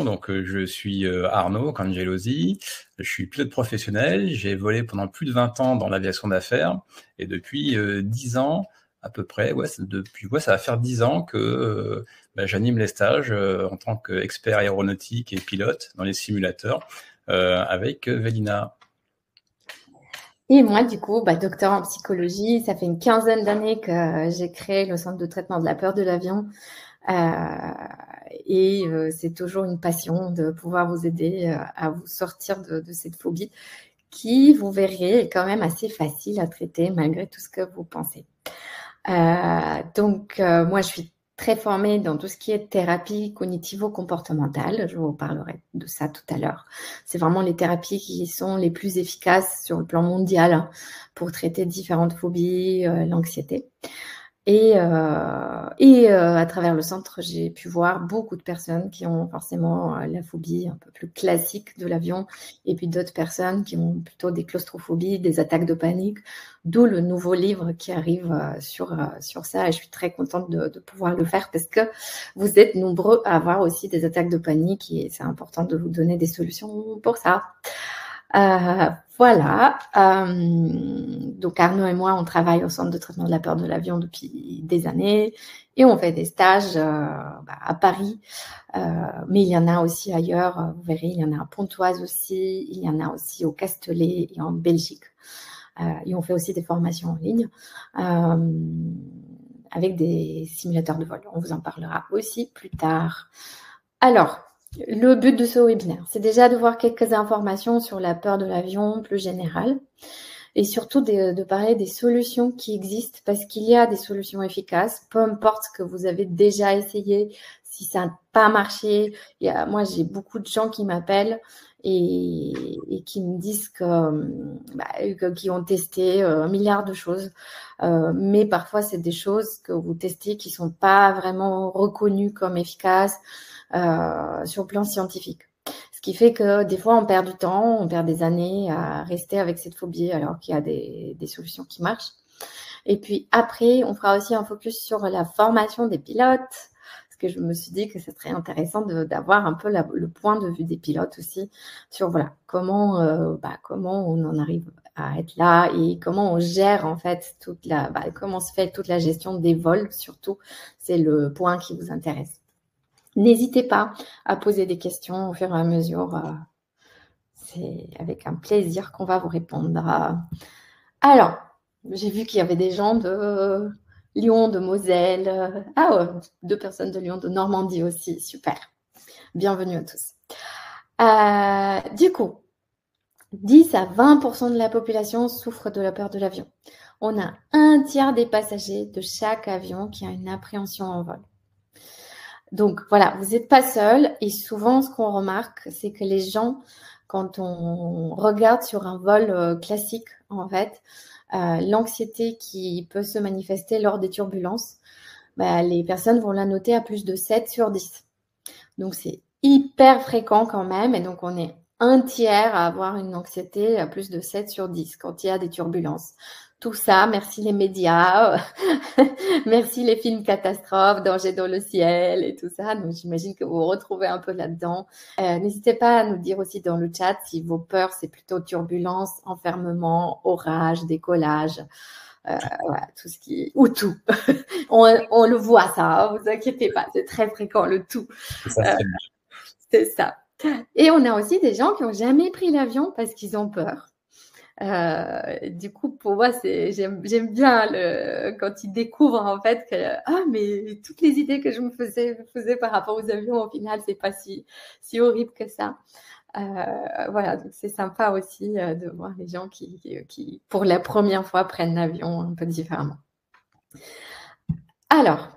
donc je suis Arnaud Cangelosi, je suis pilote professionnel, j'ai volé pendant plus de 20 ans dans l'aviation d'affaires et depuis 10 ans à peu près, ça va faire 10 ans que j'anime les stages en tant qu'expert aéronautique et pilote dans les simulateurs avec Vélina. Et moi, du coup, docteur en psychologie, ça fait une quinzaine d'années que j'ai créé le centre de traitement de la peur de l'avion. C'est toujours une passion de pouvoir vous aider à vous sortir de cette phobie qui, vous verrez, est quand même assez facile à traiter malgré tout ce que vous pensez. Moi, je suis très formée dans tout ce qui est thérapie cognitivo-comportementale. Je vous parlerai de ça tout à l'heure. C'est vraiment les thérapies qui sont les plus efficaces sur le plan mondial pour traiter différentes phobies, l'anxiété. À travers le centre, j'ai pu voir beaucoup de personnes qui ont forcément la phobie un peu plus classique de l'avion, et puis d'autres personnes qui ont plutôt des claustrophobies, des attaques de panique, d'où le nouveau livre qui arrive sur ça. Et je suis très contente de pouvoir le faire parce que vous êtes nombreux à avoir aussi des attaques de panique et c'est important de vous donner des solutions pour ça. Voilà. Donc Arnaud et moi, on travaille au centre de traitement de la peur de l'avion depuis des années et on fait des stages à Paris, mais il y en a aussi ailleurs. Vous verrez, il y en a à Pontoise aussi, il y en a aussi au Castellet et en Belgique. Et on fait aussi des formations en ligne avec des simulateurs de vol. On vous en parlera aussi plus tard. Alors, le but de ce webinaire, c'est déjà de voir quelques informations sur la peur de l'avion plus générale et surtout de parler des solutions qui existent parce qu'il y a des solutions efficaces, peu importe ce que vous avez déjà essayé, si ça n'a pas marché. Moi, j'ai beaucoup de gens qui m'appellent et qui me disent qu'ils ont testé un milliard de choses, mais parfois, c'est des choses que vous testez qui ne sont pas vraiment reconnues comme efficaces sur le plan scientifique. Ce qui fait que des fois, on perd du temps, on perd des années à rester avec cette phobie alors qu'il y a des solutions qui marchent. Et puis après, on fera aussi un focus sur la formation des pilotes, parce que je me suis dit que ce serait intéressant d'avoir un peu le point de vue des pilotes aussi sur comment on en arrive à être là et comment on gère en fait comment se fait toute la gestion des vols surtout. C'est le point qui vous intéresse. N'hésitez pas à poser des questions au fur et à mesure. C'est avec un plaisir qu'on va vous répondre. Alors, j'ai vu qu'il y avait des gens de Lyon, de Moselle. 2 personnes de Lyon, de Normandie aussi. Super. Bienvenue à tous. Du coup, 10 à 20% de la population souffre de la peur de l'avion. On a un tiers des passagers de chaque avion qui a une appréhension en vol. Donc voilà, vous n'êtes pas seul et souvent ce qu'on remarque, c'est que les gens, quand on regarde sur un vol classique, en fait, l'anxiété qui peut se manifester lors des turbulences, les personnes vont la noter à plus de 7 sur 10. Donc c'est hyper fréquent quand même et donc on est un tiers à avoir une anxiété à plus de 7 sur 10 quand il y a des turbulences. Tout ça, merci les médias, merci les films catastrophes, Danger dans le ciel et tout ça. Donc, j'imagine que vous vous retrouvez un peu là-dedans. N'hésitez pas à nous dire aussi dans le chat si vos peurs, c'est plutôt turbulence, enfermement, orage, décollage, tout ce qui... ou tout. on le voit ça, vous inquiétez pas, c'est très fréquent, le tout. C'est ça. Et on a aussi des gens qui n'ont jamais pris l'avion parce qu'ils ont peur. Du coup, pour moi, j'aime bien quand ils découvrent en fait que mais toutes les idées que je me faisais par rapport aux avions, au final, c'est pas si horrible que ça. Voilà, donc c'est sympa aussi de voir les gens qui, pour la première fois, prennent l'avion un peu différemment. Alors,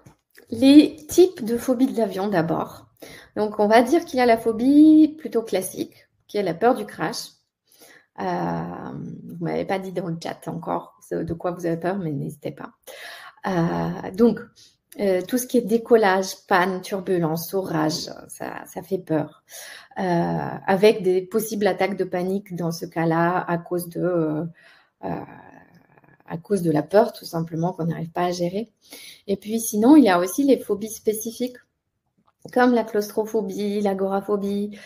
les types de phobie de l'avion d'abord. Donc, on va dire qu'il y a la phobie plutôt classique, qui est la peur du crash. Vous ne m'avez pas dit dans le chat encore de quoi vous avez peur, mais n'hésitez pas. Tout ce qui est décollage, panne, turbulence, orage, ça fait peur. Avec des possibles attaques de panique dans ce cas-là à cause de la peur, tout simplement, qu'on n'arrive pas à gérer. Et puis sinon, il y a aussi les phobies spécifiques. comme la claustrophobie, l'agoraphobie,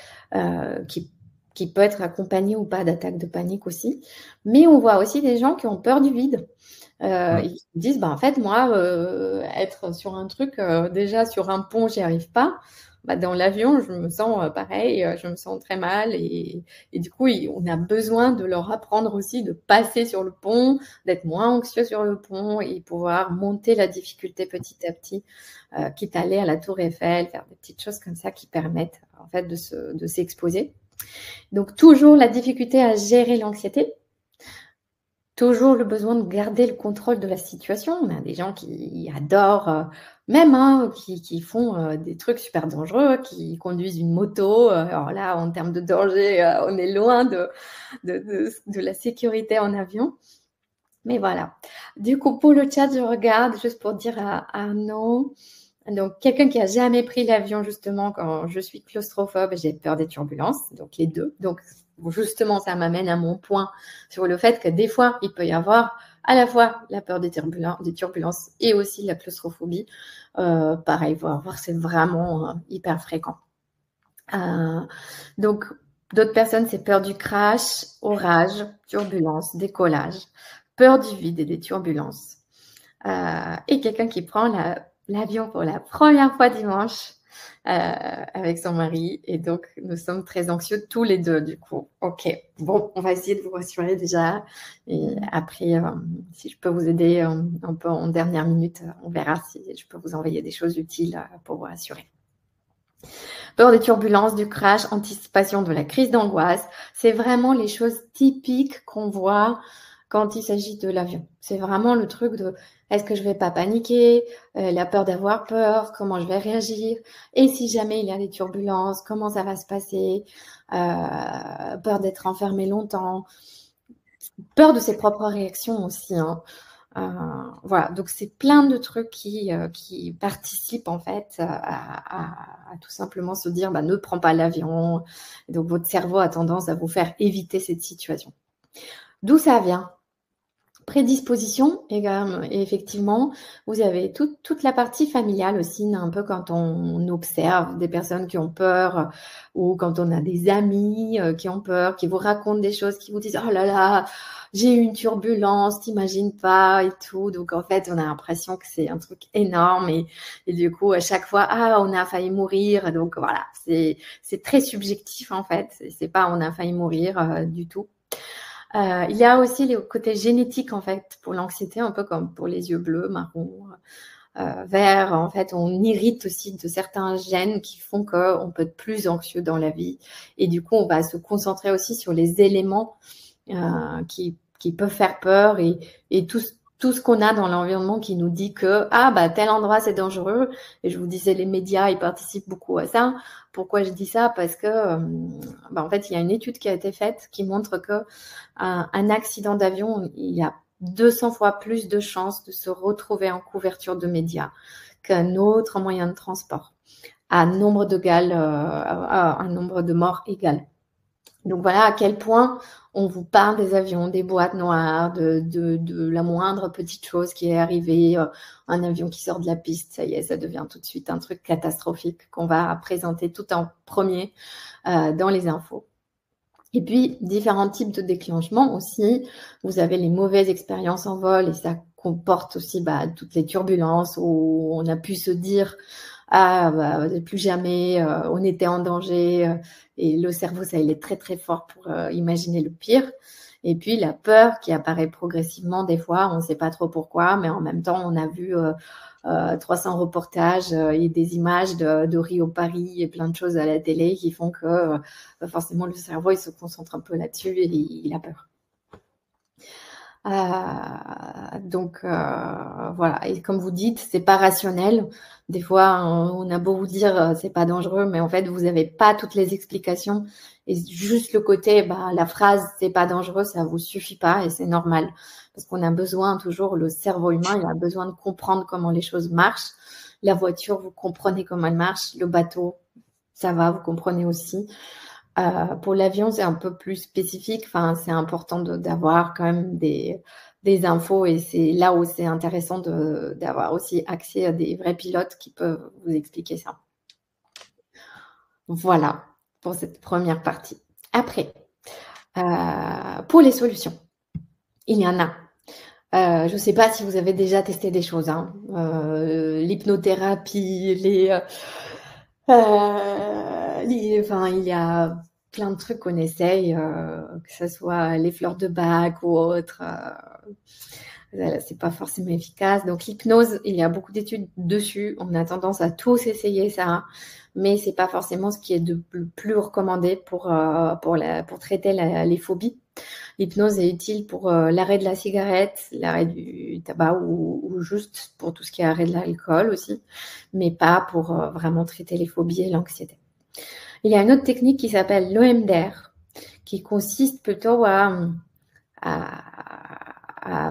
qui peut être accompagnée ou pas d'attaques de panique aussi. Mais on voit aussi des gens qui ont peur du vide. Ils disent, bah, en fait, moi, être sur un truc, déjà sur un pont, j'y arrive pas. Bah, dans l'avion, je me sens pareil, je me sens très mal. Et du coup, on a besoin de leur apprendre aussi de passer sur le pont, d'être moins anxieux sur le pont et pouvoir monter la difficulté petit à petit, quitte à aller à la Tour Eiffel, faire des petites choses comme ça qui permettent en fait de s'exposer. Donc, toujours la difficulté à gérer l'anxiété. Toujours le besoin de garder le contrôle de la situation. On a des gens qui adorent, même qui font des trucs super dangereux, qui conduisent une moto. Alors là, en termes de danger, on est loin de la sécurité en avion. Mais voilà. Du coup, pour le chat, je regarde juste pour dire à Arnaud. Donc, quelqu'un qui a jamais pris l'avion, justement, quand je suis claustrophobe, j'ai peur des turbulences, donc les deux. Donc, justement, ça m'amène à mon point sur le fait que des fois, il peut y avoir à la fois la peur des turbulences et aussi la claustrophobie. Pareil, voir c'est vraiment hyper fréquent. Donc, d'autres personnes, c'est peur du crash, orage, turbulence, décollage, peur du vide et des turbulences. Et quelqu'un qui prend l'avion pour la première fois dimanche avec son mari. Et donc, nous sommes très anxieux tous les deux, du coup. OK, bon, on va essayer de vous rassurer déjà. Et après, si je peux vous aider un peu en dernière minute, on verra si je peux vous envoyer des choses utiles pour vous rassurer. Peur des turbulences, du crash, anticipation de la crise d'angoisse. C'est vraiment les choses typiques qu'on voit quand il s'agit de l'avion. C'est vraiment le truc de est-ce que je vais pas paniquer, la peur d'avoir peur, comment je vais réagir, et si jamais il y a des turbulences, comment ça va se passer, peur d'être enfermé longtemps, peur de ses propres réactions aussi, hein. Voilà, donc c'est plein de trucs qui participent en fait à tout simplement se dire bah, ne prends pas l'avion. Et donc votre cerveau a tendance à vous faire éviter cette situation. D'où ça vient? Prédisposition, et effectivement, vous avez toute la partie familiale aussi, un peu quand on observe des personnes qui ont peur ou quand on a des amis qui ont peur, qui vous racontent des choses, qui vous disent « Oh là là, j'ai eu une turbulence, t'imagines pas » et tout. Donc, en fait, on a l'impression que c'est un truc énorme et du coup, à chaque fois, ah, on a failli mourir. Donc, voilà, c'est très subjectif en fait. C'est pas on a failli mourir du tout. Il y a aussi le côté génétique en fait pour l'anxiété, un peu comme pour les yeux bleus, marron, vert. En fait, on irrite aussi de certains gènes qui font qu'on peut être plus anxieux dans la vie. Et du coup, on va se concentrer aussi sur les éléments qui peuvent faire peur et tout ce qu'on a dans l'environnement qui nous dit que ah bah tel endroit c'est dangereux. Et je vous disais les médias ils participent beaucoup à ça. Pourquoi je dis ça? Parce que bah, en fait il y a une étude qui a été faite qui montre que un accident d'avion il y a 200 fois plus de chances de se retrouver en couverture de médias qu'un autre moyen de transport à un nombre de morts égal. Donc voilà à quel point on vous parle des avions, des boîtes noires, de la moindre petite chose qui est arrivée, un avion qui sort de la piste, ça y est, ça devient tout de suite un truc catastrophique qu'on va présenter tout en premier dans les infos. Et puis, différents types de déclenchements aussi. Vous avez les mauvaises expériences en vol et ça comporte aussi toutes les turbulences où on a pu se dire ah, bah, plus jamais, on était en danger. Et le cerveau, ça, il est très, très fort pour imaginer le pire. Et puis, la peur qui apparaît progressivement des fois, on ne sait pas trop pourquoi, mais en même temps, on a vu 300 reportages et des images de Rio-Paris et plein de choses à la télé qui font que forcément, le cerveau, il se concentre un peu là-dessus et il a peur. Donc voilà, et comme vous dites, c'est pas rationnel. Des fois, on a beau vous dire c'est pas dangereux, mais en fait, vous n'avez pas toutes les explications. Et juste le côté, la phrase c'est pas dangereux, ça vous suffit pas et c'est normal. Parce qu'on a besoin toujours, le cerveau humain, il a besoin de comprendre comment les choses marchent. La voiture, vous comprenez comment elle marche. Le bateau, ça va, vous comprenez aussi. Pour l'avion, c'est un peu plus spécifique. Enfin, c'est important d'avoir quand même des infos et c'est là où c'est intéressant d'avoir aussi accès à des vrais pilotes qui peuvent vous expliquer ça. Voilà pour cette première partie. Après, pour les solutions, il y en a. Je ne sais pas si vous avez déjà testé des choses, hein. L'hypnothérapie, enfin, il y a plein de trucs qu'on essaye, que ce soit les fleurs de Bach ou autre. C'est pas forcément efficace. Donc l'hypnose, il y a beaucoup d'études dessus. On a tendance à tous essayer ça, mais c'est pas forcément ce qui est le plus recommandé pour traiter les phobies. L'hypnose est utile pour l'arrêt de la cigarette, l'arrêt du tabac ou juste pour tout ce qui est arrêt de l'alcool aussi, mais pas pour vraiment traiter les phobies et l'anxiété. Il y a une autre technique qui s'appelle l'EMDR, qui consiste plutôt à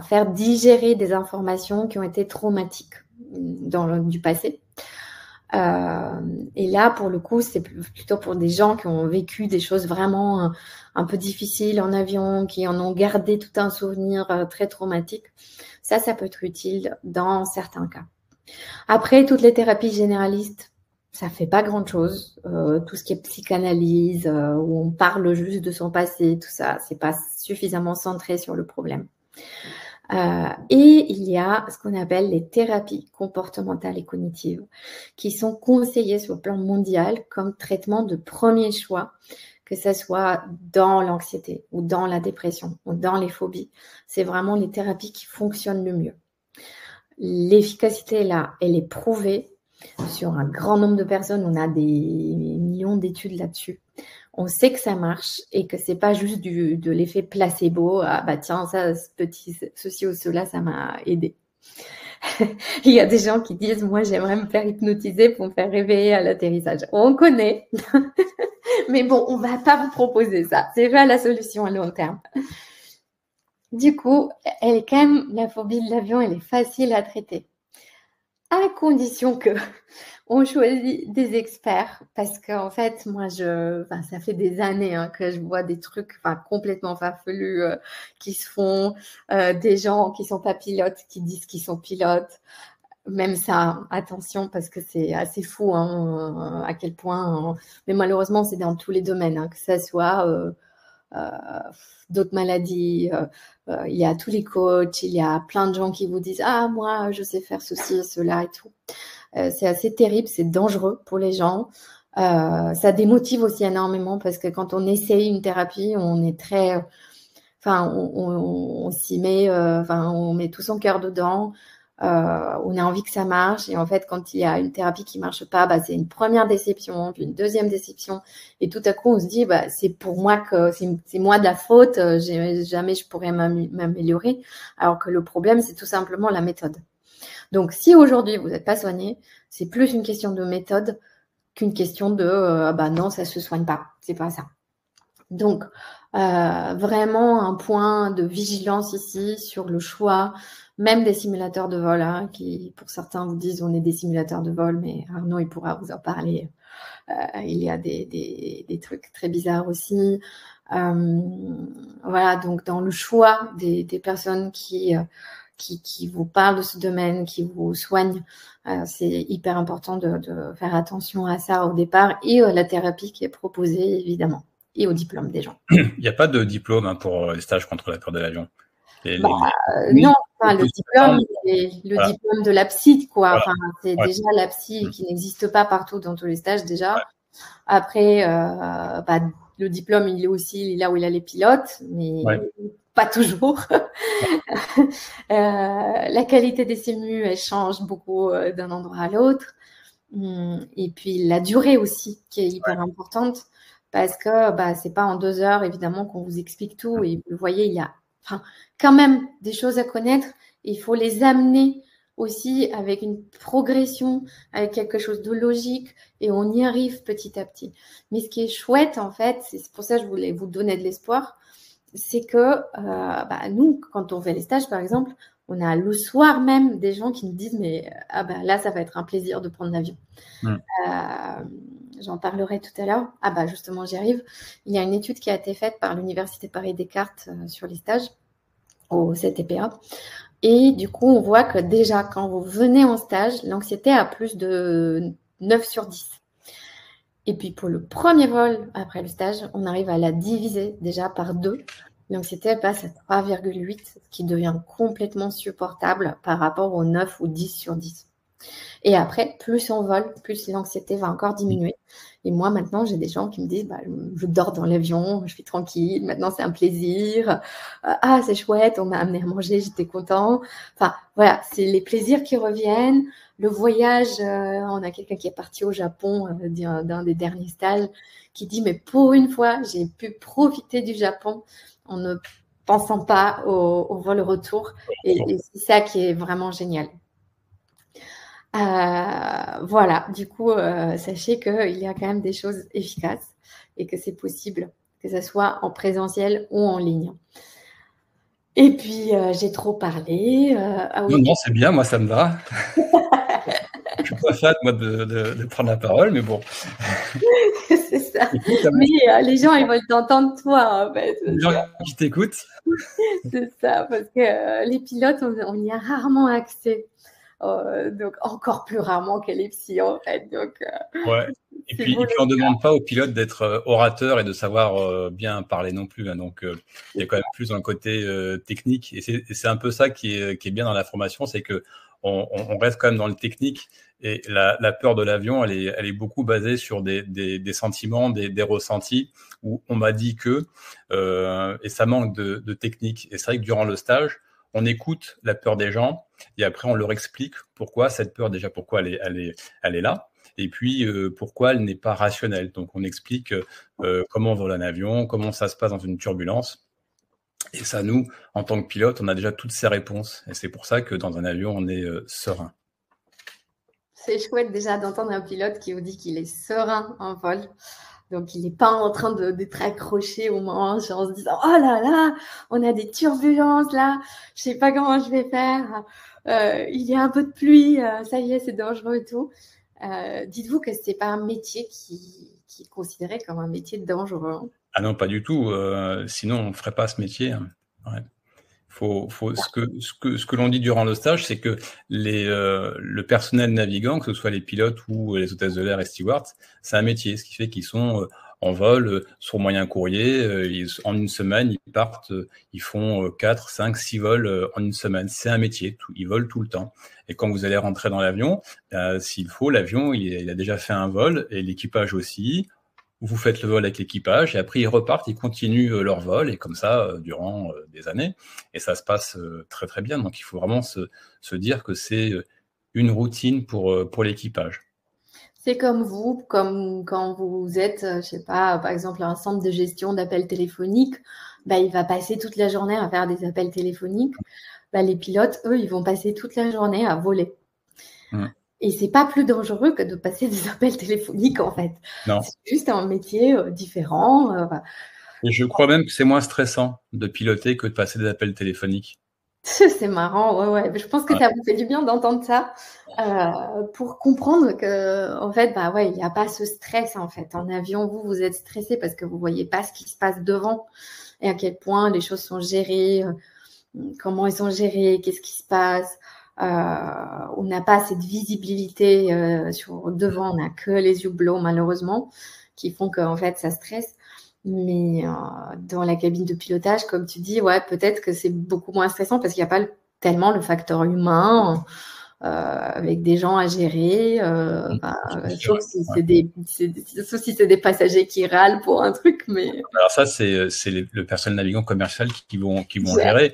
faire digérer des informations qui ont été traumatiques du passé. Et là, pour le coup, c'est plutôt pour des gens qui ont vécu des choses vraiment un peu difficiles en avion, qui en ont gardé tout un souvenir très traumatique. Ça peut être utile dans certains cas. Après, toutes les thérapies généralistes, ça fait pas grand-chose. Tout ce qui est psychanalyse, où on parle juste de son passé, tout ça, c'est pas suffisamment centré sur le problème. Et il y a ce qu'on appelle les thérapies comportementales et cognitives qui sont conseillées sur le plan mondial comme traitement de premier choix, que ce soit dans l'anxiété ou dans la dépression ou dans les phobies. C'est vraiment les thérapies qui fonctionnent le mieux. L'efficacité, là, elle est prouvée sur un grand nombre de personnes. On a des millions d'études là-dessus. On sait que ça marche et que c'est pas juste de l'effet placebo. Ah bah tiens, ça, ceci ou cela, ça m'a aidé. Il y a des gens qui disent, moi, j'aimerais me faire hypnotiser pour me faire réveiller à l'atterrissage. On connaît. Mais bon, on va pas vous proposer ça. C'est pas la solution à long terme. Du coup, elle est quand même, la phobie de l'avion, elle est facile à traiter. À condition que on choisit des experts, parce qu'en fait, moi, ça fait des années que je vois des trucs complètement farfelus qui se font, des gens qui sont pas pilotes, qui disent qu'ils sont pilotes. Même ça, attention, parce que c'est assez fou à quel point. Mais malheureusement, c'est dans tous les domaines, que ça soit d'autres maladies. Il y a tous les coachs, il y a plein de gens qui vous disent « Ah, moi, je sais faire ceci, cela et tout ». C'est assez terrible, c'est dangereux pour les gens. Ça démotive aussi énormément parce que quand on essaye une thérapie, on est très... on s'y met, on met tout son cœur dedans. On a envie que ça marche. Et en fait, quand il y a une thérapie qui marche pas, c'est une première déception, puis une deuxième déception. Et tout à coup, on se dit, c'est pour moi que c'est moi de la faute. Jamais je pourrais m'améliorer. Alors que le problème, c'est tout simplement la méthode. Donc, si aujourd'hui, vous n'êtes pas soigné, c'est plus une question de méthode qu'une question de non, ça ne se soigne pas. C'est pas ça. Donc, vraiment un point de vigilance ici sur le choix, même des simulateurs de vol, qui pour certains vous disent on est des simulateurs de vol, mais Arnaud, il pourra vous en parler. Il y a des trucs très bizarres aussi. Voilà, donc dans le choix des personnes qui vous parlent de ce domaine, qui vous soignent. C'est hyper important de faire attention à ça au départ et à la thérapie qui est proposée, évidemment, et au diplôme des gens. Il n'y a pas de diplôme pour les stages contre la peur de l'avion. Non, le diplôme, c'est le diplôme de la psy, quoi. Voilà. C'est déjà la psy qui n'existe pas partout dans tous les stages, déjà. Ouais. Après, le diplôme, il est aussi là où il a les pilotes, mais pas toujours. La qualité des simus, elle change beaucoup d'un endroit à l'autre. Et puis, la durée aussi, qui est hyper importante, parce que c'est pas en 2 heures, évidemment, qu'on vous explique tout. Et vous voyez, il y a quand même des choses à connaître. Il faut les amener aussi avec une progression, avec quelque chose de logique, et on y arrive petit à petit. Mais ce qui est chouette, en fait, c'est pour ça que je voulais vous donner de l'espoir, c'est que nous, quand on fait les stages, par exemple, on a le soir même des gens qui nous disent « mais là, ça va être un plaisir de prendre l'avion ». J'en parlerai tout à l'heure. Justement, j'y arrive. Il y a une étude qui a été faite par l'Université Paris-Descartes sur les stages au CTPA. Et du coup, on voit que déjà, quand vous venez en stage, l'anxiété a plus de 9 sur 10. Et puis pour le premier vol, après le stage, on arrive à la diviser déjà par 2. L'anxiété passe à 3,8, ce qui devient complètement supportable par rapport aux 9 ou 10 sur 10. Et après, plus on vole, plus l'anxiété va encore diminuer. Et moi, maintenant, j'ai des gens qui me disent, je dors dans l'avion, je suis tranquille, maintenant c'est un plaisir. Ah, c'est chouette, on m'a amené à manger, j'étais content. Enfin, voilà, c'est les plaisirs qui reviennent. Le voyage, on a quelqu'un qui est parti au Japon d'un des derniers stages qui dit, mais pour une fois, j'ai pu profiter du Japon en ne pensant pas au vol retour. Et c'est ça qui est vraiment génial. Voilà, du coup, sachez qu'il y a quand même des choses efficaces et que c'est possible, que ce soit en présentiel ou en ligne. Et puis, j'ai trop parlé. Oui. Non, c'est bien, moi, ça me va. Je suis pas fan, moi, de prendre la parole, mais bon. C'est ça. Mais les gens, ils veulent t'entendre toi, en fait. Les gens qui t'écoutent. C'est ça, parce que les pilotes, on y a rarement accès. Donc, encore plus rarement que les psys, en fait. Donc, ouais. Et puis, on ne demande pas aux pilotes d'être orateurs et de savoir bien parler non plus. Hein. Donc, il y a quand même plus un côté technique. Et c'est un peu ça qui est bien dans la formation, c'est que on reste quand même dans le technique. Et la peur de l'avion, elle est beaucoup basée sur des sentiments, des ressentis, où on m'a dit que, et ça manque de technique. Et c'est vrai que durant le stage, on écoute la peur des gens et après on leur explique pourquoi cette peur, déjà pourquoi elle est là. Et puis, pourquoi elle n'est pas rationnelle. Donc, on explique comment on vole un avion, comment ça se passe dans une turbulence. Et ça, nous, en tant que pilote, on a déjà toutes ces réponses. Et c'est pour ça que dans un avion, on est serein. C'est chouette déjà d'entendre un pilote qui vous dit qu'il est serein en vol. Donc, il n'est pas en train d'être accroché au manche en se disant « Oh là là, on a des turbulences là, je ne sais pas comment je vais faire. Il y a un peu de pluie, ça y est, c'est dangereux et tout. » Dites-vous que ce n'est pas un métier qui est considéré comme un métier dangereux. Ah non, pas du tout. Sinon, on ne ferait pas ce métier. Hein. Ouais. Ce que l'on dit durant le stage, c'est que le personnel navigant, que ce soit les pilotes ou les hôtesses de l'air et stewards, c'est un métier, ce qui fait qu'ils sont en vol, sur moyen courrier. En une semaine, ils partent, ils font 4, 5, 6 vols en une semaine. C'est un métier, ils volent tout le temps. Et quand vous allez rentrer dans l'avion, s'il faut, l'avion, il a déjà fait un vol et l'équipage aussi. Vous faites le vol avec l'équipage et après ils repartent, ils continuent leur vol et comme ça durant des années et ça se passe très très bien. Donc il faut vraiment se dire que c'est une routine pour l'équipage. C'est comme vous, comme quand vous êtes, je sais pas, par exemple un centre de gestion d'appels téléphoniques, il va passer toute la journée à faire des appels téléphoniques. Les pilotes, eux, ils vont passer toute la journée à voler. Et c'est pas plus dangereux que de passer des appels téléphoniques, en fait. Non. C'est juste un métier différent. Et je crois même que c'est moins stressant de piloter que de passer des appels téléphoniques. C'est marrant, ouais. Je pense que ça vous fait du bien d'entendre ça pour comprendre que, en fait, il n'y a pas ce stress, en fait. En avion, vous êtes stressé parce que vous voyez pas ce qui se passe devant et à quel point les choses sont gérées, comment elles sont gérées, qu'est-ce qui se passe. On n'a pas cette visibilité sur devant, on n'a que les yeux bleus malheureusement qui font qu'en fait ça stresse. Mais dans la cabine de pilotage, comme tu dis, peut-être que c'est beaucoup moins stressant parce qu'il n'y a pas tellement le facteur humain avec des gens à gérer. Sauf si c'est des passagers qui râlent pour un truc. Mais alors ça, c'est le personnel navigant commercial qui vont gérer.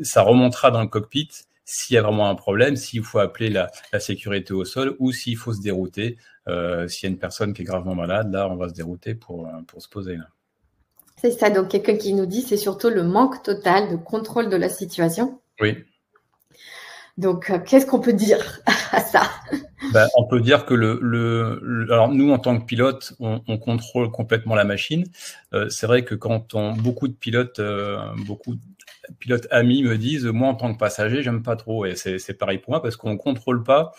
Ça remontera dans le cockpit. S'il y a vraiment un problème, s'il faut appeler la sécurité au sol ou s'il faut se dérouter, s'il y a une personne qui est gravement malade, là, on va se dérouter pour se poser. Là. C'est ça, donc quelqu'un qui nous dit c'est surtout le manque total de contrôle de la situation. Oui. Donc, qu'est-ce qu'on peut dire à ça? On peut dire que alors nous, en tant que pilote, on contrôle complètement la machine. C'est vrai que quand beaucoup de pilotes amis me disent, moi en tant que passager, j'aime pas trop. Et c'est pareil pour moi parce qu'on ne contrôle pas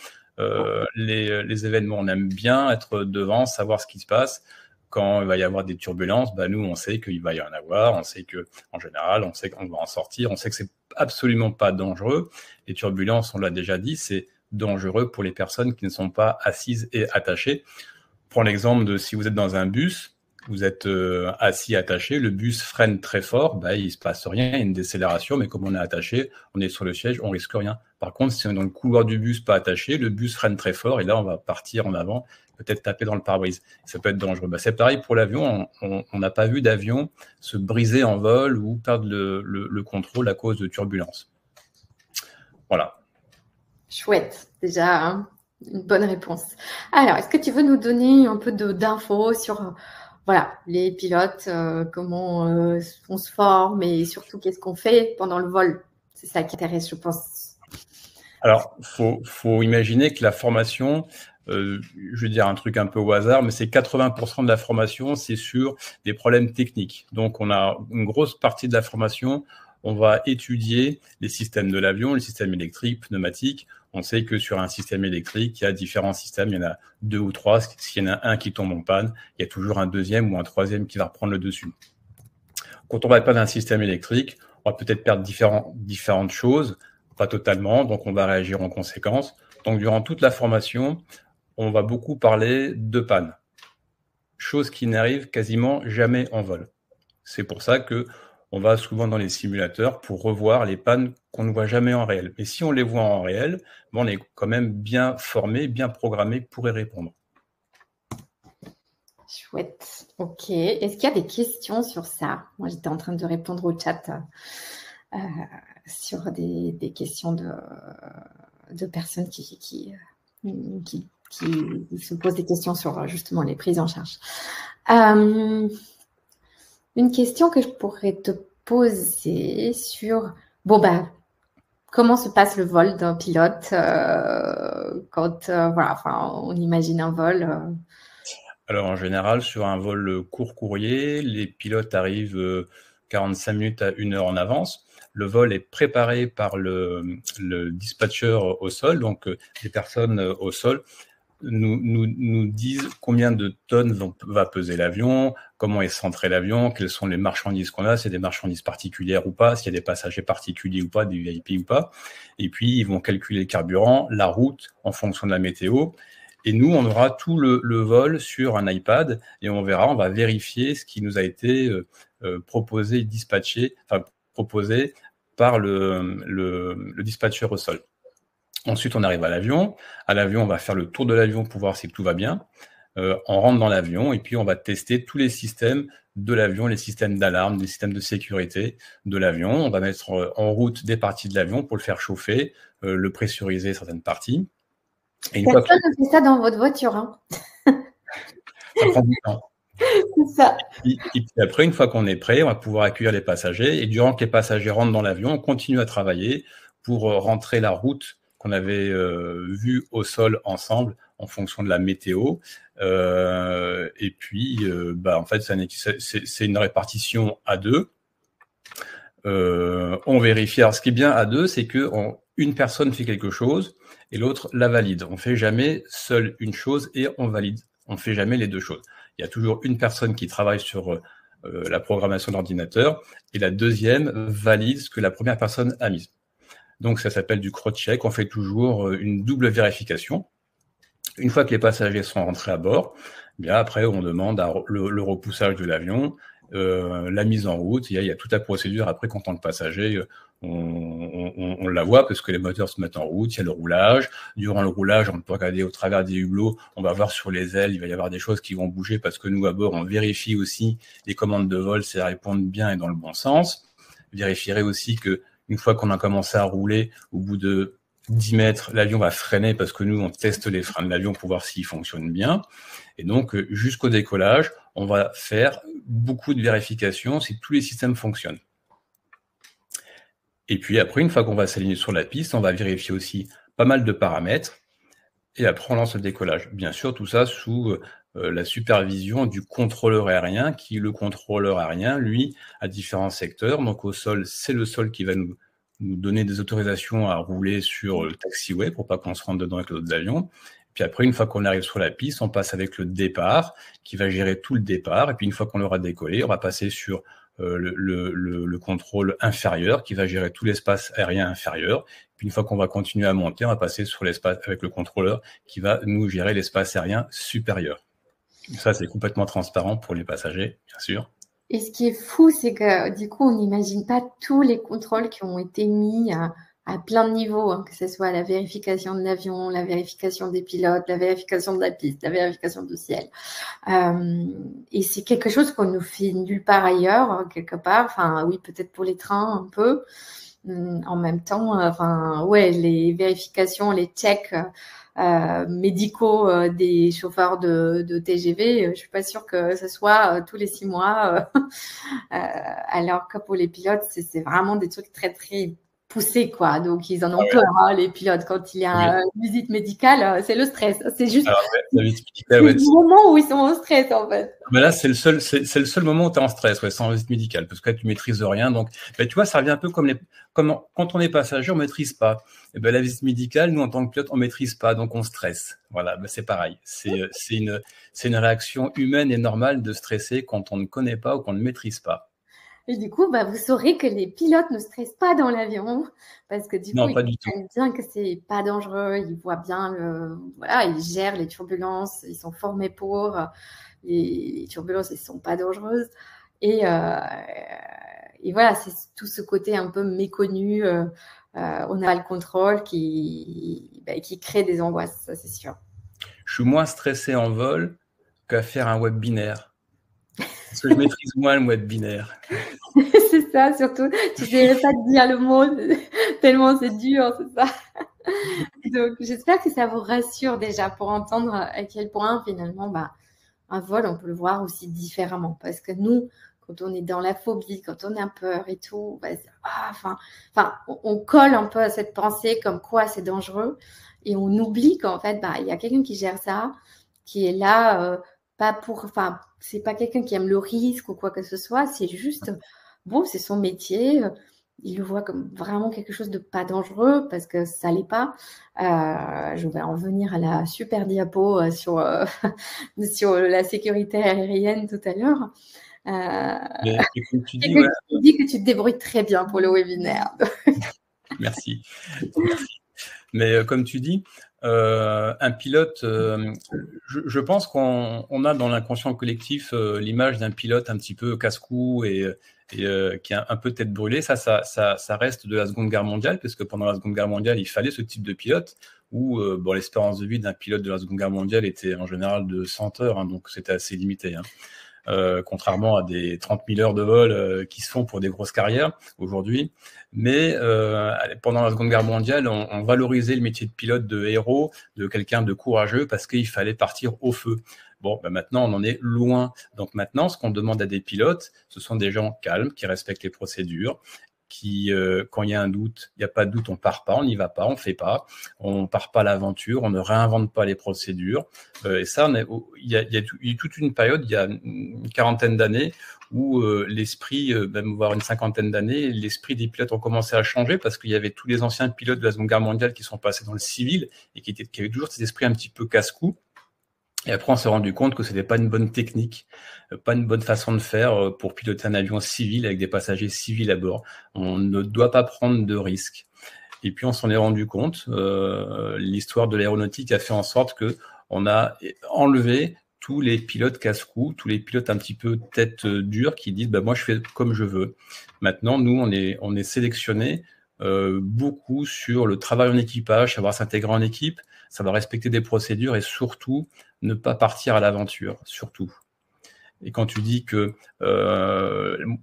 les événements. On aime bien être devant, savoir ce qui se passe. Quand il va y avoir des turbulences, nous, on sait qu'il va y en avoir. On sait qu'en général, on sait qu'on va en sortir. On sait que c'est absolument pas dangereux. Les turbulences, on l'a déjà dit, c'est dangereux pour les personnes qui ne sont pas assises et attachées. Prends l'exemple de si vous êtes dans un bus, vous êtes assis, attaché, le bus freine très fort, il ne se passe rien, il y a une décélération, mais comme on est attaché, on est sur le siège, on risque rien. Par contre, si on est dans le couloir du bus pas attaché, le bus freine très fort, et là, on va partir en avant, peut-être taper dans le pare-brise. Ça peut être dangereux. C'est pareil pour l'avion, on n'a pas vu d'avion se briser en vol ou perdre le contrôle à cause de turbulences. Voilà. Chouette, déjà, hein, une bonne réponse. Alors, est-ce que tu veux nous donner un peu d'infos sur les pilotes, comment on se forme et surtout qu'est-ce qu'on fait pendant le vol? C'est ça qui intéresse, je pense. Alors, faut imaginer que la formation, je vais dire un truc un peu au hasard, mais c'est 80% de la formation, c'est sur des problèmes techniques. Donc, on a une grosse partie de la formation, on va étudier les systèmes de l'avion, les systèmes électriques, pneumatiques. On sait que sur un système électrique, il y a différents systèmes, il y en a 2 ou 3. S'il y en a un qui tombe en panne, il y a toujours un deuxième ou un troisième qui va reprendre le dessus. Quand on va perdre un système électrique, on va peut-être perdre différentes choses, pas totalement, donc on va réagir en conséquence. Donc durant toute la formation, on va beaucoup parler de panne, chose qui n'arrive quasiment jamais en vol. C'est pour ça que on va souvent dans les simulateurs pour revoir les pannes qu'on ne voit jamais en réel. Mais si on les voit en réel, on est quand même bien formé, bien programmé pour y répondre. Chouette. Ok. Est-ce qu'il y a des questions sur ça? Moi, j'étais en train de répondre au chat sur des questions de personnes qui se posent des questions sur justement les prises en charge. Une question que je pourrais te poser sur comment se passe le vol d'un pilote quand on imagine un vol Alors en général, sur un vol court courrier, les pilotes arrivent 45 minutes à 1 heure en avance. Le vol est préparé par le dispatcher au sol, donc les personnes au sol nous disent combien de tonnes va peser l'avion, comment est centré l'avion, quelles sont les marchandises qu'on a, c'est des marchandises particulières ou pas, s'il y a des passagers particuliers ou pas, des VIP ou pas. Et puis, ils vont calculer le carburant, la route en fonction de la météo. Et nous, on aura tout le vol sur un iPad et on va vérifier ce qui nous a été proposé par le dispatcher au sol. Ensuite, on arrive à l'avion. À l'avion, on va faire le tour de l'avion pour voir si tout va bien. On rentre dans l'avion et puis on va tester tous les systèmes de l'avion, les systèmes d'alarme, les systèmes de sécurité de l'avion. On va mettre en route des parties de l'avion pour le faire chauffer, le pressuriser certaines parties. Et personne ne fait ça dans votre voiture. Hein. Ça prend du temps. C'est ça. Et puis après, une fois qu'on est prêt, on va pouvoir accueillir les passagers. Et durant que les passagers rentrent dans l'avion, on continue à travailler pour rentrer la route qu'on avait vue au sol ensemble en fonction de la météo. Et puis, en fait, c'est une répartition à deux. On vérifie. Alors, ce qui est bien à deux, c'est que une personne fait quelque chose et l'autre la valide. On fait jamais seule une chose et on valide. On fait jamais les deux choses. Il y a toujours une personne qui travaille sur la programmation de l'ordinateur et la deuxième valide ce que la première personne a mis. Donc, ça s'appelle du cross-check. On fait toujours une double vérification. Une fois que les passagers sont rentrés à bord, bien après, on demande le repoussage de l'avion, la mise en route. Il y a toute la procédure. Après, quand on est passager, on la voit parce que les moteurs se mettent en route. Il y a le roulage. Durant le roulage, on peut regarder au travers des hublots. On va voir sur les ailes, il va y avoir des choses qui vont bouger parce que nous, à bord, on vérifie aussi les commandes de vol, si elles répondent bien et dans le bon sens. Vérifierait aussi que une fois qu'on a commencé à rouler, au bout de 10 mètres, l'avion va freiner parce que nous, on teste les freins de l'avion pour voir s'ils fonctionnent bien. Et donc, jusqu'au décollage, on va faire beaucoup de vérifications si tous les systèmes fonctionnent. Et puis après, une fois qu'on va s'aligner sur la piste, on va vérifier aussi pas mal de paramètres. Et après, on lance le décollage. Bien sûr, tout ça sous la supervision du contrôleur aérien, qui, le contrôleur aérien, lui, a différents secteurs. Donc, au sol, c'est le sol qui va nous donner des autorisations à rouler sur le taxiway pour pas qu'on se rentre dedans avec les autres avions. Puis après, une fois qu'on arrive sur la piste, on passe avec le départ, qui va gérer tout le départ. Et puis, une fois qu'on l'aura décollé, on va passer sur le contrôle inférieur, qui va gérer tout l'espace aérien inférieur. Puis, une fois qu'on va continuer à monter, on va passer sur l'espace avec le contrôleur, qui va nous gérer l'espace aérien supérieur. Ça, c'est complètement transparent pour les passagers, bien sûr. Et ce qui est fou, c'est que du coup, on n'imagine pas tous les contrôles qui ont été mis à plein de niveaux, hein, que ce soit la vérification de l'avion, la vérification des pilotes, la vérification de la piste, la vérification du ciel. Et c'est quelque chose qu'on nous fait nulle part ailleurs, quelque part. Enfin, oui, peut-être pour les trains un peu. En même temps, ouais, les vérifications, les checks médicaux des chauffeurs de TGV, je suis pas sûre que ce soit tous les 6 mois. Alors que pour les pilotes, c'est vraiment des trucs très très poussés, quoi. Donc ils en ont peur, hein, les pilotes. Quand il y a une visite médicale, c'est le stress. C'est juste la visite médicale, le moment où ils sont en stress, en fait. Mais là, c'est le seul moment où tu es en stress, sans visite médicale, parce que là, tu maîtrises rien. Donc, tu vois, ça revient un peu comme quand on est passager, on maîtrise pas. Et la visite médicale, nous, en tant que pilote, on maîtrise pas, donc on stresse. Voilà, c'est pareil. C'est une réaction humaine et normale de stresser quand on ne connaît pas ou qu'on ne maîtrise pas. Et du coup, vous saurez que les pilotes ne stressent pas dans l'avion parce que du coup, pas du tout. Ils savent bien que c'est pas dangereux. Ils voient bien ils gèrent les turbulences. Ils sont formés pour. Les turbulences, elles sont pas dangereuses. Et voilà, c'est tout ce côté un peu méconnu. On a le contrôle qui crée des angoisses, ça c'est sûr. Je suis moins stressé en vol qu'à faire un web binaire. Parce que je maîtrise moins le web binaire. C'est ça, surtout. Tu ne sais pas te dire le mot, tellement c'est dur, c'est ça. Donc, j'espère que ça vous rassure déjà pour entendre à quel point, finalement, un vol, on peut le voir aussi différemment. Parce que nous, quand on est dans la phobie, quand on a peur et tout, on colle un peu à cette pensée comme quoi c'est dangereux. Et on oublie qu'en fait, il y a quelqu'un qui gère ça, qui est là, c'est pas quelqu'un qui aime le risque ou quoi que ce soit, c'est juste, c'est son métier, il le voit comme vraiment quelque chose de pas dangereux parce que ça l'est pas. Je vais en venir à la super diapo sur la sécurité aérienne tout à l'heure. Tu dis que tu te débrouilles très bien pour le webinaire. Merci. Mais comme tu dis, un pilote, je pense qu'on a dans l'inconscient collectif l'image d'un pilote un petit peu casse-cou et qui a un peu tête brûlée. Ça reste de la Seconde Guerre mondiale, parce que pendant la Seconde Guerre mondiale, il fallait ce type de pilote où l'espérance de vie d'un pilote de la Seconde Guerre mondiale était en général de 100 heures, hein, donc c'était assez limité. Contrairement à des 30 000 heures de vol qui se font pour des grosses carrières aujourd'hui. Mais pendant la Seconde Guerre mondiale, on valorisait le métier de pilote de héros, de quelqu'un de courageux, parce qu'il fallait partir au feu. Bon, maintenant, on en est loin. Donc maintenant, ce qu'on demande à des pilotes, ce sont des gens calmes, qui respectent les procédures, qui, quand il y a un doute, il n'y a pas de doute, on part pas, on n'y va pas, on fait pas, on part pas à l'aventure, on ne réinvente pas les procédures. Et ça, il y a eu toute une période, il y a une quarantaine d'années, où l'esprit, même voire une cinquantaine d'années, l'esprit des pilotes ont commencé à changer parce qu'il y avait tous les anciens pilotes de la Seconde Guerre mondiale qui sont passés dans le civil et qui avaient toujours cet esprit un petit peu casse-cou. Et après, on s'est rendu compte que c'était pas une bonne technique, pas une bonne façon de faire pour piloter un avion civil avec des passagers civils à bord. On ne doit pas prendre de risques. Et puis, on s'en est rendu compte. L'histoire de l'aéronautique a fait en sorte que on a enlevé tous les pilotes casse-cou, tous les pilotes un petit peu tête dure qui disent moi je fais comme je veux. Maintenant, nous, on est sélectionnés beaucoup sur le travail en équipage, savoir s'intégrer en équipe, savoir respecter des procédures et surtout ne pas partir à l'aventure, surtout. Et quand tu dis que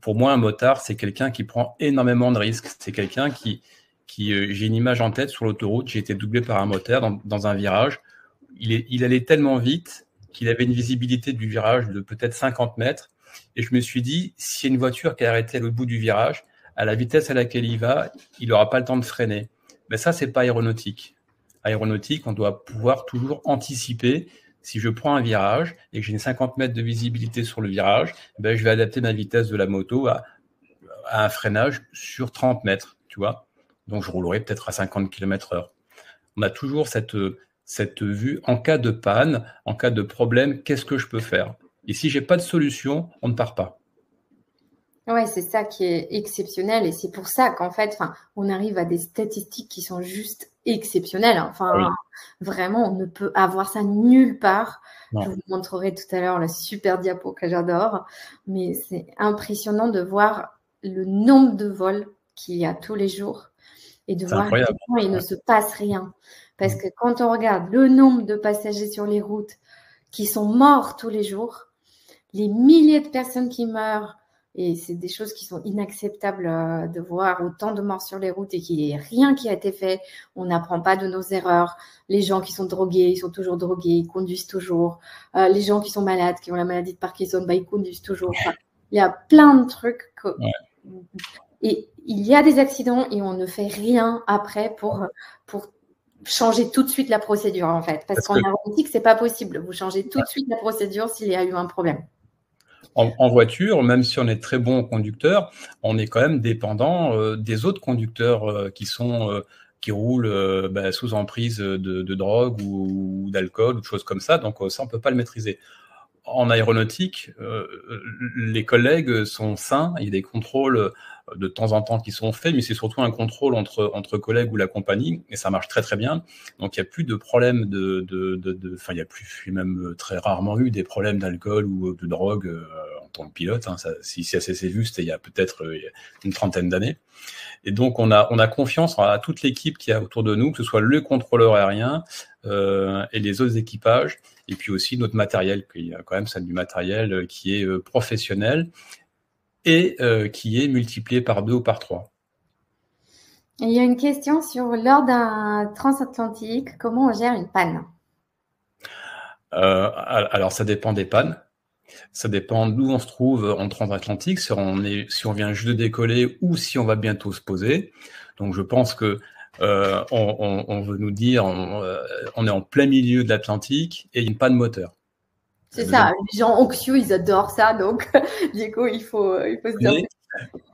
pour moi un motard c'est quelqu'un qui prend énormément de risques, c'est quelqu'un qui j'ai une image en tête sur l'autoroute, j'ai été doublé par un motard dans un virage, il allait tellement vite qu'il avait une visibilité du virage de peut-être 50 mètres et je me suis dit s'il y a une voiture qui est arrêtée à l'autre bout du virage, à la vitesse à laquelle il va, il n'aura pas le temps de freiner. Mais ça, c'est pas aéronautique. Aéronautique, on doit pouvoir toujours anticiper. Si je prends un virage et que j'ai une 50 mètres de visibilité sur le virage, je vais adapter ma vitesse de la moto à un freinage sur 30 mètres, tu vois. Donc, je roulerai peut-être à 50 km/h. On a toujours cette vue en cas de panne, en cas de problème, qu'est-ce que je peux faire? Et si j'ai pas de solution, on ne part pas. Ouais, c'est ça qui est exceptionnel et c'est pour ça qu'en fait, on arrive à des statistiques qui sont juste exceptionnel. Enfin, Oui. vraiment, on ne peut avoir ça nulle part. Non. Je vous montrerai tout à l'heure la super diapo que j'adore. Mais c'est impressionnant de voir le nombre de vols qu'il y a tous les jours et de C'est voir à quel incroyable. point il ne Ouais. se passe rien. Parce que quand on regarde le nombre de passagers sur les routes qui sont morts tous les jours, les milliers de personnes qui meurent, et c'est des choses qui sont inacceptables de voir autant de morts sur les routes et qu'il n'y ait rien qui a été fait. On n'apprend pas de nos erreurs. Les gens qui sont drogués, ils sont toujours drogués, ils conduisent toujours. Les gens qui sont malades, qui ont la maladie de Parkinson, ils conduisent toujours. Enfin, il y a plein de trucs. Ouais. Et il y a des accidents et on ne fait rien après pour changer tout de suite la procédure, en fait. Parce qu'en aéronautique, c'est pas possible. Vous changez tout de suite la procédure s'il y a eu un problème. En voiture, même si on est très bon conducteur, on est quand même dépendant des autres conducteurs qui roulent sous emprise de drogue ou d'alcool ou de choses comme ça. Donc ça, on peut pas le maîtriser. En aéronautique, les collègues sont sains. Il y a des contrôles de temps en temps qui sont faits, mais c'est surtout un contrôle entre collègues ou la compagnie, et ça marche très très bien. Donc il n'y a plus de problème enfin il y a plus, même très rarement eu des problèmes d'alcool ou de drogue en tant que pilote. Hein. Si ça s'est vu, c'était il y a peut-être une trentaine d'années. Et donc on a confiance à toute l'équipe qui est autour de nous, que ce soit le contrôleur aérien et les autres équipages, et puis aussi notre matériel, qu'il y a quand même ça du matériel qui est professionnel et qui est multiplié par 2 ou par 3. Il y a une question sur lors d'un transatlantique, comment on gère une panne? Alors ça dépend des pannes. Ça dépend d'où on se trouve en transatlantique, si on vient juste de décoller ou si on va bientôt se poser. Donc je pense que on veut nous dire on est en plein milieu de l'Atlantique et il y a une panne moteur. C'est ça, les gens anxieux, ils adorent ça, donc du coup, il faut se dire.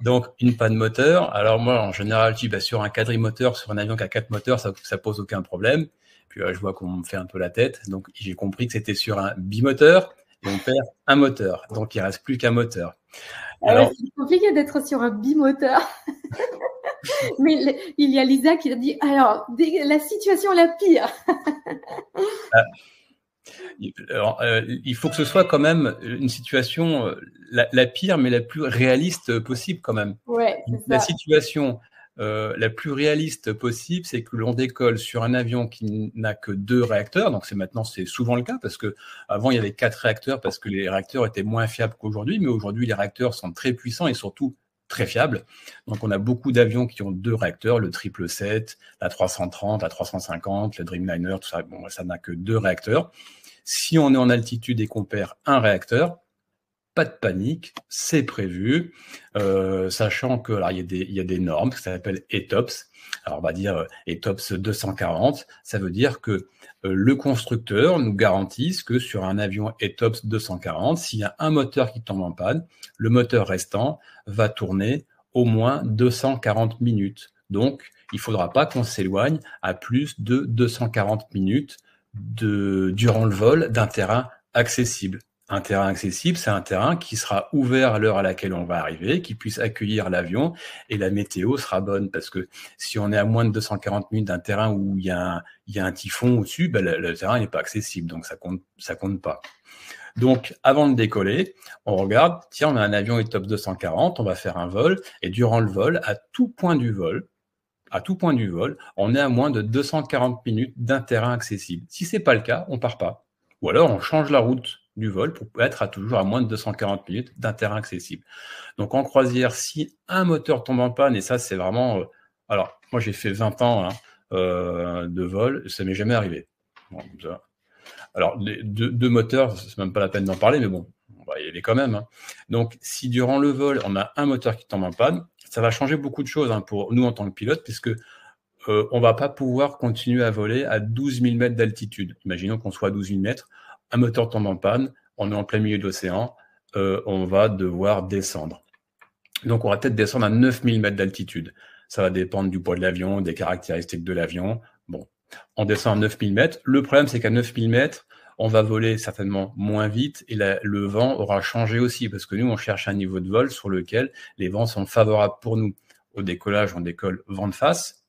Donc, une panne moteur. Alors moi, en général, je dis sur un quadrimoteur, sur un avion qui a 4 moteurs, ça pose aucun problème. Puis je vois qu'on me fait un peu la tête. Donc, j'ai compris que c'était sur un bimoteur et on perd un moteur. Donc, il reste plus qu'un moteur. Alors, c'est compliqué d'être sur un bimoteur. Mais il y a Lisa qui a dit, alors, la situation la pire. Il faut que ce soit quand même une situation la pire, mais la plus réaliste possible quand même. Ouais, c'est ça. La situation la plus réaliste possible, c'est que l'on décolle sur un avion qui n'a que 2 réacteurs. Donc c'est souvent le cas parce que avant il y avait 4 réacteurs parce que les réacteurs étaient moins fiables qu'aujourd'hui, mais aujourd'hui les réacteurs sont très puissants et surtout très fiables. Donc on a beaucoup d'avions qui ont 2 réacteurs, le 777, la 330, la 350, le Dreamliner, tout ça. Bon, ça n'a que 2 réacteurs. Si on est en altitude et qu'on perd un réacteur, pas de panique, c'est prévu, sachant que alors il y a des normes, ça s'appelle ETOPS. Alors on va dire ETOPS 240, ça veut dire que le constructeur nous garantisse que sur un avion ETOPS 240, s'il y a un moteur qui tombe en panne, le moteur restant va tourner au moins 240 minutes. Donc, il ne faudra pas qu'on s'éloigne à plus de 240 minutes durant le vol d'un terrain accessible. Un terrain accessible, c'est un terrain qui sera ouvert à l'heure à laquelle on va arriver, qui puisse accueillir l'avion, et la météo sera bonne, parce que si on est à moins de 240 minutes d'un terrain où il y a un typhon au-dessus, le terrain n'est pas accessible, donc ça compte pas. Donc, avant de décoller, on regarde, tiens, on a un avion ETOPS 240, on va faire un vol, et durant le vol, à tout point du vol, on est à moins de 240 minutes d'un terrain accessible. Si c'est pas le cas, on part pas. Ou alors, on change la route du vol pour être toujours à moins de 240 minutes d'un terrain accessible. Donc, en croisière, si un moteur tombe en panne, et ça, c'est vraiment... alors, moi, j'ai fait 20 ans de vol, ça m'est jamais arrivé. Bon, ça. Alors, deux moteurs, c'est même pas la peine d'en parler, mais bon, on va y aller quand même. Hein. Donc, si durant le vol, on a un moteur qui tombe en panne, ça va changer beaucoup de choses pour nous en tant que pilote, puisque on va pas pouvoir continuer à voler à 12 000 mètres d'altitude. Imaginons qu'on soit à 12 000 mètres, un moteur tombe en panne, on est en plein milieu de l'océan, on va devoir descendre. Donc, on va peut-être descendre à 9 000 mètres d'altitude. Ça va dépendre du poids de l'avion, des caractéristiques de l'avion. Bon, on descend à 9 000 mètres. Le problème, c'est qu'à 9 000 mètres, on va voler certainement moins vite et le vent aura changé aussi parce que nous, on cherche un niveau de vol sur lequel les vents sont favorables pour nous. Au décollage, on décolle vent de face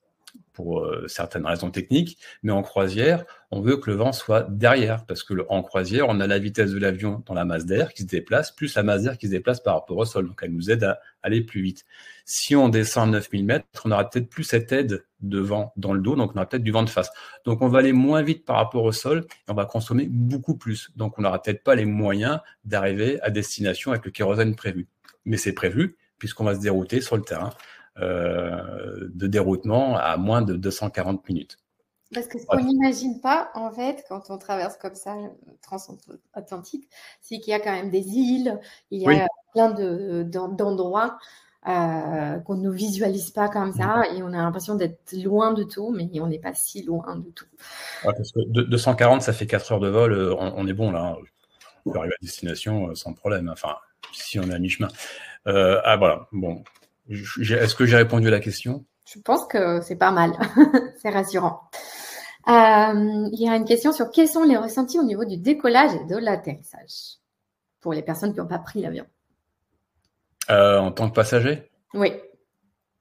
pour certaines raisons techniques, mais en croisière, on veut que le vent soit derrière, parce que en croisière, on a la vitesse de l'avion dans la masse d'air qui se déplace, plus la masse d'air qui se déplace par rapport au sol, donc elle nous aide à aller plus vite. Si on descend à 9000 mètres, on aura peut-être plus cette aide de vent dans le dos, donc on aura peut-être du vent de face. Donc on va aller moins vite par rapport au sol, et on va consommer beaucoup plus. Donc on n'aura peut-être pas les moyens d'arriver à destination avec le kérosène prévu. Mais c'est prévu, puisqu'on va se dérouter sur le terrain de déroutement à moins de 240 minutes. Parce que ce qu'on n'imagine pas, en fait, quand on traverse comme ça transatlantique, c'est qu'il y a quand même des îles, il y a plein d'endroits qu'on ne visualise pas comme ça, et on a l'impression d'être loin de tout, mais on n'est pas si loin de tout. Ouais, parce que 240, ça fait 4 heures de vol, on est bon là. On peut arriver à destination sans problème, enfin, si on est à mi-chemin. Voilà, bon. Est-ce que j'ai répondu à la question? Je pense que c'est pas mal, c'est rassurant. Il y a une question sur quels sont les ressentis au niveau du décollage et de l'atterrissage pour les personnes qui n'ont pas pris l'avion. En tant que passager? Oui.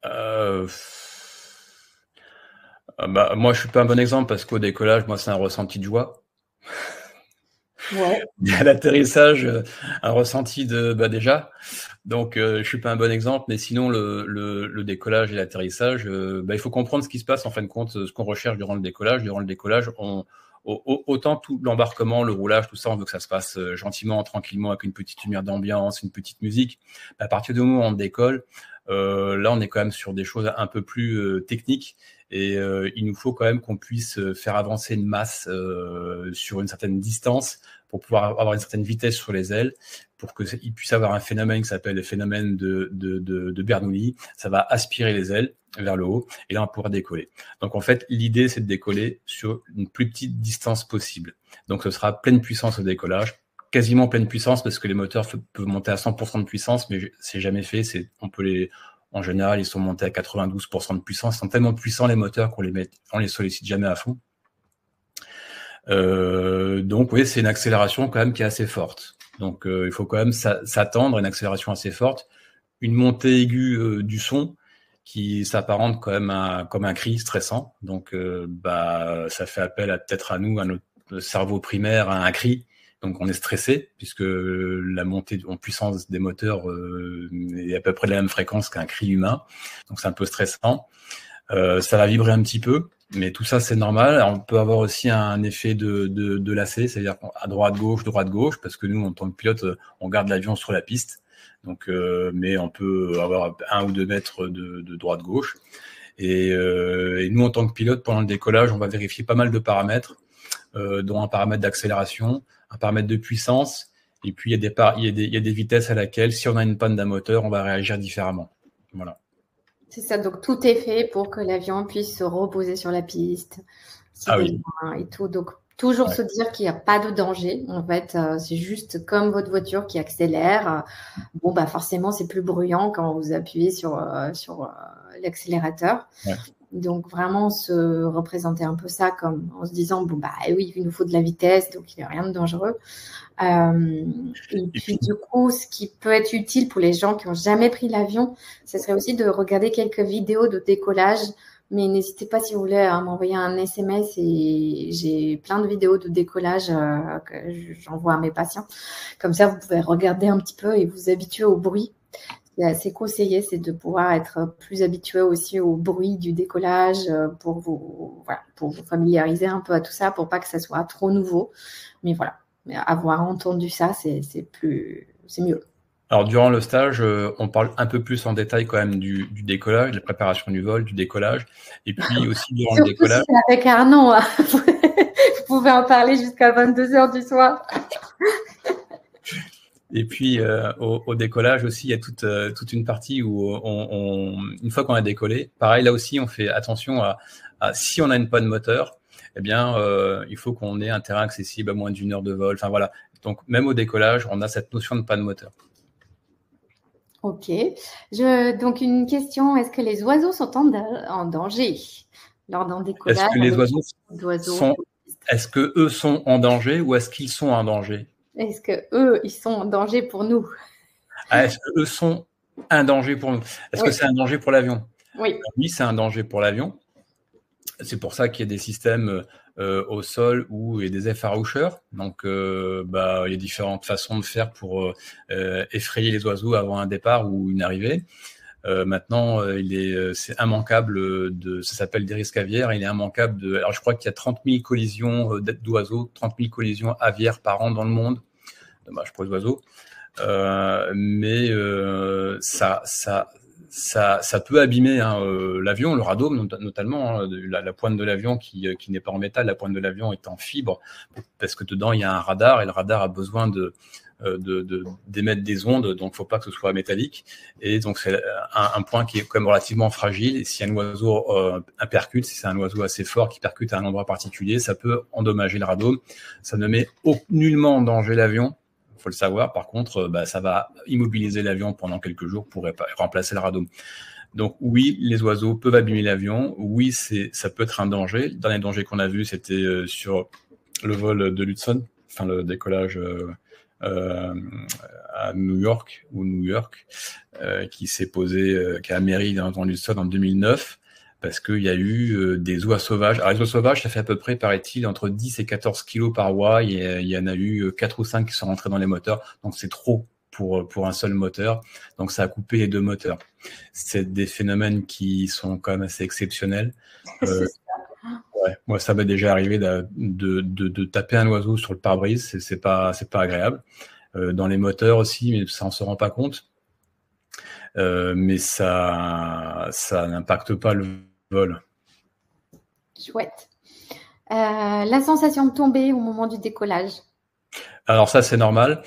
Moi, je suis pas un bon exemple parce qu'au décollage, moi, c'est un ressenti de joie. Ouais. À l'atterrissage, un ressenti de déjà. Donc, je suis pas un bon exemple, mais sinon le décollage et l'atterrissage, il faut comprendre ce qui se passe en fin de compte, ce qu'on recherche durant le décollage. Durant le décollage, autant tout l'embarquement, le roulage, tout ça, on veut que ça se passe gentiment, tranquillement, avec une petite lumière d'ambiance, une petite musique. À partir du moment où on décolle, là, on est quand même sur des choses un peu plus techniques. Et il nous faut quand même qu'on puisse faire avancer une masse sur une certaine distance pour pouvoir avoir une certaine vitesse sur les ailes, pour qu'il puisse avoir un phénomène qui s'appelle le phénomène de Bernoulli. Ça va aspirer les ailes vers le haut, et là, on pourra décoller. Donc, en fait, l'idée, c'est de décoller sur une plus petite distance possible. Donc, ce sera pleine puissance au décollage, quasiment pleine puissance, parce que les moteurs peuvent monter à 100% de puissance, mais c'est jamais fait. En général, ils sont montés à 92% de puissance. Ils sont tellement puissants, les moteurs, qu'on les sollicite jamais à fond. Donc, oui, c'est une accélération quand même qui est assez forte. Donc, il faut quand même s'attendre à une accélération assez forte. Une montée aiguë du son qui s'apparente quand même comme un cri stressant. Donc, ça fait appel peut-être à nous, à notre cerveau primaire, à un cri. Donc, on est stressé puisque la montée en puissance des moteurs est à peu près de la même fréquence qu'un cri humain. Donc, c'est un peu stressant. Ça va vibrer un petit peu, mais tout ça, c'est normal. Alors, on peut avoir aussi un effet de lacet, c'est-à-dire à droite-gauche, parce que nous, en tant que pilote, on garde l'avion sur la piste. Donc, mais on peut avoir 1 ou 2 mètres de droite-gauche. Et nous, en tant que pilote, pendant le décollage, on va vérifier pas mal de paramètres, dont un paramètre d'accélération, un paramètre de puissance, et puis il y a des vitesses à laquelle, si on a une panne d'un moteur, on va réagir différemment. Voilà. C'est ça, donc tout est fait pour que l'avion puisse se reposer sur la piste, Oui. Et tout. Donc toujours se dire qu'il n'y a pas de danger. En fait, c'est juste comme votre voiture qui accélère. Forcément, c'est plus bruyant quand vous appuyez sur l'accélérateur. Ouais. Donc vraiment se représenter un peu ça comme en se disant oui, il nous faut de la vitesse, donc il n'y a rien de dangereux. Et puis du coup, ce qui peut être utile pour les gens qui n'ont jamais pris l'avion, ce serait aussi de regarder quelques vidéos de décollage. Mais n'hésitez pas, si vous voulez, à m'envoyer un SMS, et j'ai plein de vidéos de décollage que j'envoie à mes patients. Comme ça, vous pouvez regarder un petit peu et vous habituer au bruit. C'est assez conseillé, c'est de pouvoir être plus habitué aussi au bruit du décollage pour vous familiariser un peu à tout ça, pour pas que ça soit trop nouveau. Mais voilà, avoir entendu ça, c'est mieux. Alors, durant le stage, on parle un peu plus en détail quand même du décollage, de la préparation du vol, du décollage. Et puis aussi, durant le décollage. Si avec Arnaud, vous pouvez en parler jusqu'à 22h du soir. Et puis, au décollage aussi, il y a toute une partie où une fois qu'on a décollé, pareil, là aussi, on fait attention à si on a une panne moteur, eh bien, il faut qu'on ait un terrain accessible à moins d'1 heure de vol. Enfin, voilà. Donc, même au décollage, on a cette notion de panne moteur. Ok. Donc, une question, est-ce que les oiseaux sont en danger lors d'un décollage? Est-ce que les est-ce que eux sont en danger ou est-ce qu'ils sont en danger? Est-ce que eux, ils sont en danger pour nous? Est-ce que eux sont un danger pour nous? Est-ce que c'est un danger pour l'avion? Oui. Oui, c'est un danger pour l'avion. C'est pour ça qu'il y a des systèmes au sol où il y a des effaroucheurs. Donc, il y a différentes façons de faire pour effrayer les oiseaux avant un départ ou une arrivée. Maintenant, c'est immanquable ça s'appelle des risques aviaires. Il est immanquable alors je crois qu'il y a 30 000 collisions d'oiseaux, 30 000 collisions aviaires par an dans le monde. Dommage pour les oiseaux. Mais ça peut abîmer l'avion, le radeau notamment, la pointe de l'avion qui n'est pas en métal, la pointe de l'avion est en fibre, parce que dedans il y a un radar et le radar a besoin d'émettre des ondes, donc il ne faut pas que ce soit métallique. Et donc c'est un point qui est quand même relativement fragile. Et si un oiseau percute, si c'est un oiseau assez fort qui percute à un endroit particulier, ça peut endommager le radeau. Ça ne met nullement en danger l'avion. Il faut le savoir. Par contre, ça va immobiliser l'avion pendant quelques jours pour remplacer le radeau. Donc oui, les oiseaux peuvent abîmer l'avion. Oui, ça peut être un danger. Le dernier danger qu'on a vu, c'était sur le vol de l'Hudson, enfin le décollage à New York, qui s'est posé, qui a améri dans l'Hudson en 2009. Parce qu'il y a eu des oies sauvages. Alors les oies sauvages, ça fait à peu près, paraît-il, entre 10 et 14 kilos par oie. Il y en a eu 4 ou 5 qui sont rentrés dans les moteurs. Donc c'est trop pour un seul moteur. Donc ça a coupé les deux moteurs. C'est des phénomènes qui sont quand même assez exceptionnels. Ouais, moi, ça m'est déjà arrivé de taper un oiseau sur le pare-brise. C'est pas agréable. Dans les moteurs aussi, mais ça, on se rend pas compte. Mais ça n'impacte pas le vol. Chouette. La sensation de tomber au moment du décollage. Alors ça, c'est normal.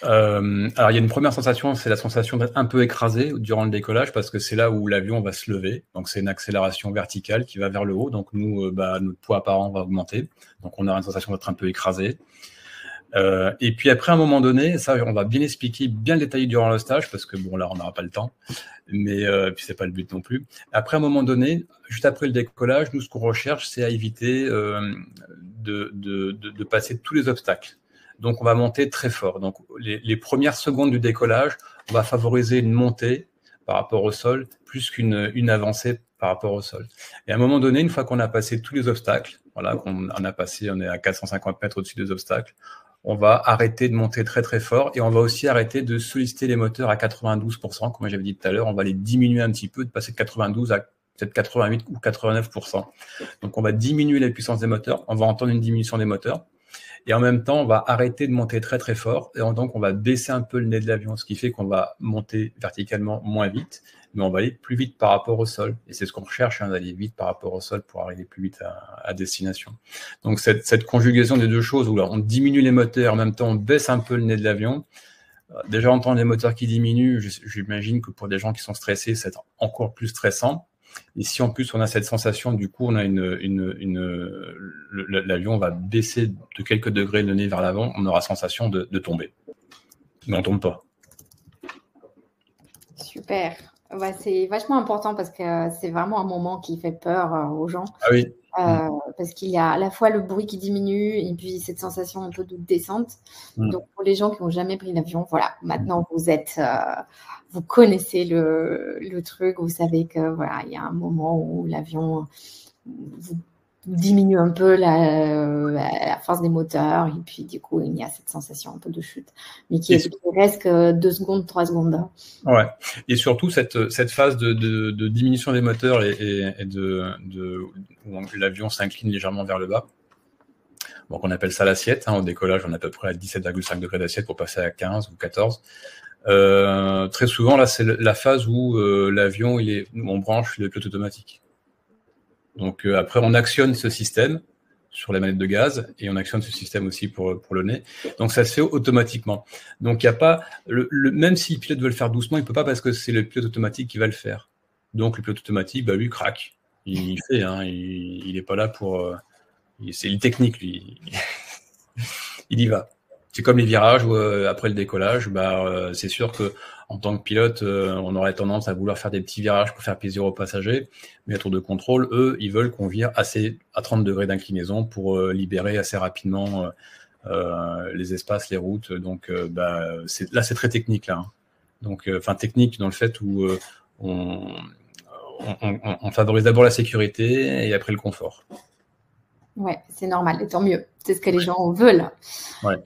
Alors il y a une première sensation, c'est la sensation d'être un peu écrasé durant le décollage, parce que c'est là où l'avion va se lever. Donc c'est une accélération verticale qui va vers le haut. Donc nous, notre poids apparent va augmenter. Donc on a une sensation d'être un peu écrasé. Et puis après, à un moment donné, ça, on va bien expliquer, bien le détailler durant le stage, parce que bon, là, on n'aura pas le temps, mais puis c'est pas le but non plus. Après, à un moment donné, juste après le décollage, nous, ce qu'on recherche, c'est à éviter de passer tous les obstacles. Donc, on va monter très fort. Donc, les premières secondes du décollage, on va favoriser une montée par rapport au sol, plus qu'une avancée par rapport au sol. Et à un moment donné, une fois qu'on a passé tous les obstacles, voilà, on est à 450 mètres au-dessus des obstacles, on va arrêter de monter très très fort et on va aussi arrêter de solliciter les moteurs à 92%, comme j'avais dit tout à l'heure, on va les diminuer un petit peu, de passer de 92 à peut-être 88 ou 89%. Donc on va diminuer la puissance des moteurs, on va entendre une diminution des moteurs, et en même temps on va arrêter de monter très très fort, et donc on va baisser un peu le nez de l'avion, ce qui fait qu'on va monter verticalement moins vite, mais on va aller plus vite par rapport au sol. Et c'est ce qu'on recherche, d'aller vite par rapport au sol pour arriver plus vite à destination. Donc cette conjugaison des deux choses, où là, on diminue les moteurs, en même temps on baisse un peu le nez de l'avion. Déjà, entendre les moteurs qui diminuent, j'imagine que pour des gens qui sont stressés, c'est encore plus stressant. Et si en plus on a cette sensation, du coup, on a l'avion va baisser de quelques degrés le nez vers l'avant, on aura sensation de tomber. Mais on ne tombe pas. Super. C'est vachement important parce que c'est vraiment un moment qui fait peur aux gens. Ah oui. Parce qu'il y a à la fois le bruit qui diminue et puis cette sensation un peu de descente. Donc pour les gens qui n'ont jamais pris l'avion, voilà, maintenant vous connaissez le truc, vous savez que voilà, il y a un moment où l'avion vous diminue un peu la force des moteurs et puis du coup il y a cette sensation un peu de chute, mais qui reste que 2 secondes, 3 secondes. Ouais, et surtout cette phase de diminution des moteurs et où l'avion s'incline légèrement vers le bas. Donc on appelle ça l'assiette. Au décollage, on est à peu près à 17,5 degrés d'assiette pour passer à 15 ou 14. Très souvent, là, c'est la phase où l'avion, on branche le pilote automatique. Donc après, on actionne ce système sur la manette de gaz et on actionne ce système aussi pour le nez. Donc ça se fait automatiquement. Donc il n'y a pas, même si le pilote veut le faire doucement, il ne peut pas parce que c'est le pilote automatique qui va le faire. Donc le pilote automatique, lui, craque. Il fait, il n'est pas là pour... c'est une technique, lui. Il y va. C'est comme les virages où après le décollage, c'est sûr que en tant que pilote, on aurait tendance à vouloir faire des petits virages pour faire plaisir aux passagers. Mais à tour de contrôle, eux, ils veulent qu'on vire à 30 degrés d'inclinaison pour libérer assez rapidement les espaces, les routes. Donc là, c'est très technique là. Donc, technique dans le fait où on on favorise d'abord la sécurité et après le confort. Ouais, c'est normal, et tant mieux. C'est ce que les gens veulent. Ouais.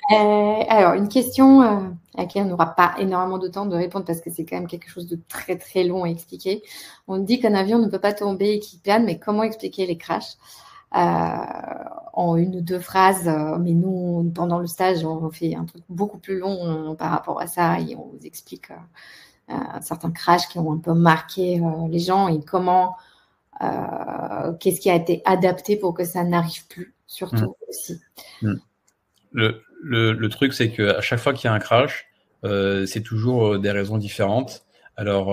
Alors, une question à laquelle on n'aura pas énormément de temps de répondre parce que c'est quand même quelque chose de très très long à expliquer. On dit qu'un avion ne peut pas tomber et qu'il plane, mais comment expliquer les crashs en 1 ou 2 phrases? Mais nous, pendant le stage, on fait un truc beaucoup plus long par rapport à ça et on vous explique certains crashs qui ont un peu marqué les gens et comment, qu'est-ce qui a été adapté pour que ça n'arrive plus, surtout aussi. Le truc, c'est qu'à chaque fois qu'il y a un crash, c'est toujours des raisons différentes. Alors,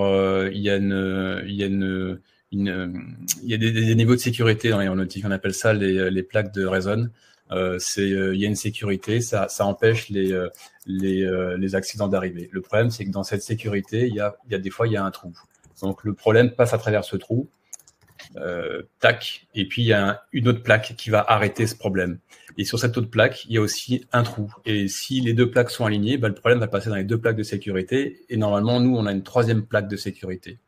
il y a des niveaux de sécurité dans l'aéronautique. On appelle ça les plaques de Reason. Il y a une sécurité, ça empêche les accidents d'arriver. Le problème, c'est que dans cette sécurité, il y a des fois, il y a un trou. Donc, le problème passe à travers ce trou. Tac, et puis il y a une autre plaque qui va arrêter ce problème. Et sur cette autre plaque, il y a aussi un trou. Et si les 2 plaques sont alignées, le problème va passer dans les 2 plaques de sécurité. Et normalement, nous, on a une 3e plaque de sécurité.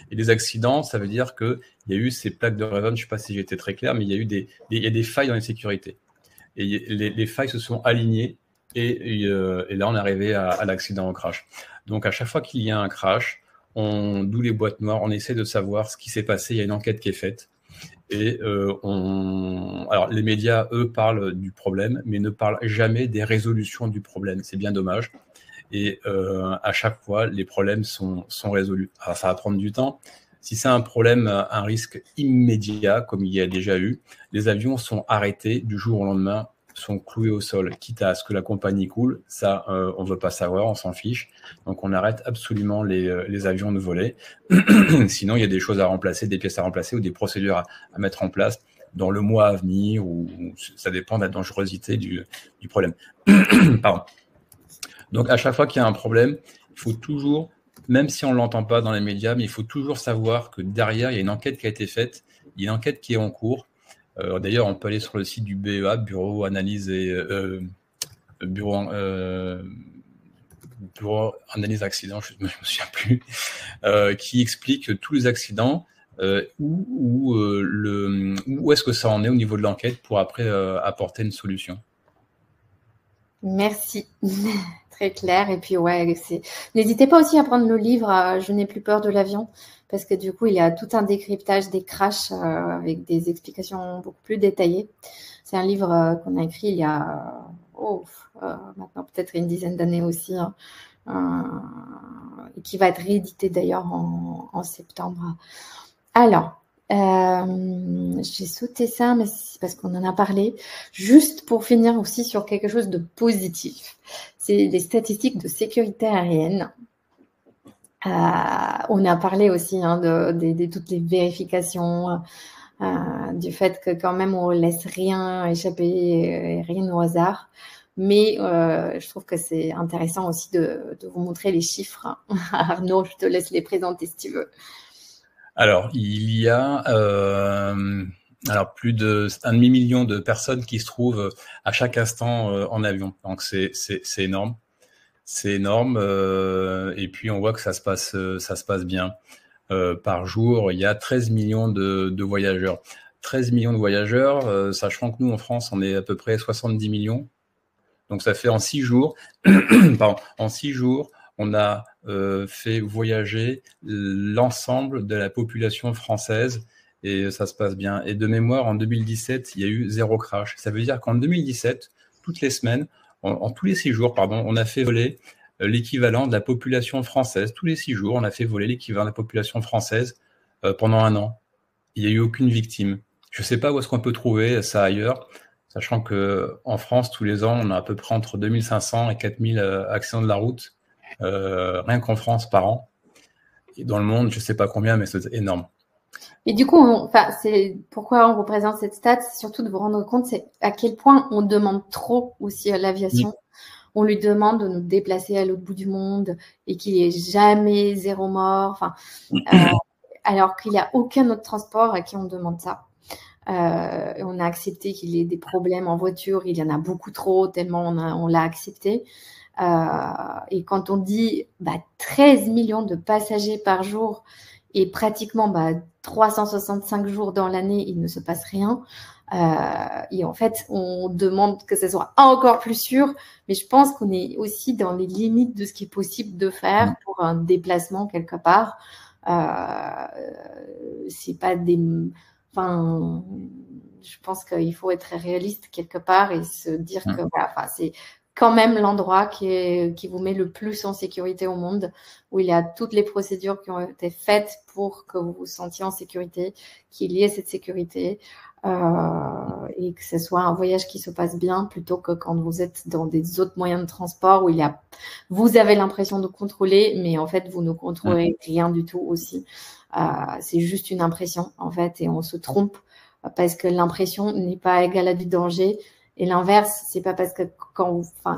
Et les accidents, ça veut dire qu'il y a eu ces plaques de Reason, je ne sais pas si j'étais très clair, mais il y a des failles dans les sécurités. Et les failles se sont alignées. Et là, on est arrivé à l'accident, au crash. Donc, à chaque fois qu'il y a un crash, d'où les boîtes noires, on essaie de savoir ce qui s'est passé. Il y a une enquête qui est faite. Et alors, les médias, eux, parlent du problème, mais ne parlent jamais des résolutions du problème. C'est bien dommage. Et à chaque fois, les problèmes sont résolus. Alors, ça va prendre du temps. Si c'est un problème, un risque immédiat, comme il y a déjà eu, les avions sont arrêtés du jour au lendemain, sont cloués au sol, quitte à ce que la compagnie coule. Ça, on ne veut pas savoir, on s'en fiche. Donc, on arrête absolument les avions de voler. Sinon, il y a des choses à remplacer, des pièces à remplacer ou des procédures à mettre en place dans le mois à venir, ou ça dépend de la dangerosité du problème. Pardon. Donc, à chaque fois qu'il y a un problème, il faut toujours, même si on ne l'entend pas dans les médias, mais il faut toujours savoir que derrière, il y a une enquête qui a été faite, il y a une enquête qui est en cours. D'ailleurs, on peut aller sur le site du BEA, Bureau Analyse Accident, je ne me souviens plus, qui explique tous les accidents, où est-ce que ça en est au niveau de l'enquête pour après apporter une solution. Merci. Très clair. Et puis, ouais, n'hésitez pas aussi à prendre le livre Je n'ai plus peur de l'avion, parce que du coup, il y a tout un décryptage des crashs avec des explications beaucoup plus détaillées. C'est un livre qu'on a écrit il y a maintenant peut-être une dizaine d'années aussi, et qui va être réédité d'ailleurs en septembre. Alors, j'ai sauté ça, mais c'est parce qu'on en a parlé. Juste pour finir aussi sur quelque chose de positif, c'est les statistiques de sécurité aérienne. On a parlé aussi de toutes les vérifications, du fait que quand même on laisse rien échapper, rien au hasard. Mais je trouve que c'est intéressant aussi de vous montrer les chiffres. Arnaud, je te laisse les présenter si tu veux. Alors, il y a plus d'1,5 million de personnes qui se trouvent à chaque instant en avion. Donc, c'est énorme. C'est énorme. Et puis, on voit que ça se passe bien. Par jour, il y a 13 millions de voyageurs. 13 millions de voyageurs, sachant que nous, en France, on est à peu près 70 millions. Donc, ça fait en 6 jours, pardon, en 6 jours, on a fait voyager l'ensemble de la population française et ça se passe bien. Et de mémoire, en 2017, il y a eu 0 crash. Ça veut dire qu'en 2017, toutes les semaines, en tous les 6 jours, on a fait voler l'équivalent de la population française. Tous les 6 jours, on a fait voler l'équivalent de la population française pendant 1 an. Il n'y a eu aucune victime. Je ne sais pas où est-ce qu'on peut trouver ça ailleurs, sachant qu'en France, tous les ans, on a à peu près entre 2500 et 4000 accidents de la route. Rien qu'en France par an. Et dans le monde, je ne sais pas combien, mais c'est énorme. Et du coup, c'est pourquoi on vous présente cette stat, c'est surtout de vous rendre compte, c'est à quel point on demande trop aussi à l'aviation. Oui. On lui demande de nous déplacer à l'autre bout du monde et qu'il n'y ait jamais 0 mort. Alors qu'il n'y a aucun autre transport à qui on demande ça. On a accepté qu'il y ait des problèmes en voiture. Il y en a beaucoup trop, tellement on l'a accepté. Et quand on dit 13 millions de passagers par jour et pratiquement 365 jours dans l'année, il ne se passe rien. Et en fait, on demande que ce soit encore plus sûr, mais je pense qu'on est aussi dans les limites de ce qui est possible de faire pour un déplacement quelque part. C'est pas des... Enfin, je pense qu'il faut être réaliste quelque part et se dire que voilà, enfin, c'est quand même l'endroit qui vous met le plus en sécurité au monde, où il y a toutes les procédures qui ont été faites pour que vous vous sentiez en sécurité, qu'il y ait cette sécurité, et que ce soit un voyage qui se passe bien plutôt que quand vous êtes dans des autres moyens de transport où vous avez l'impression de contrôler, mais en fait, vous ne contrôlez rien du tout aussi. C'est juste une impression, en fait, et on se trompe parce que l'impression n'est pas égale à du danger. Et l'inverse, c'est pas parce que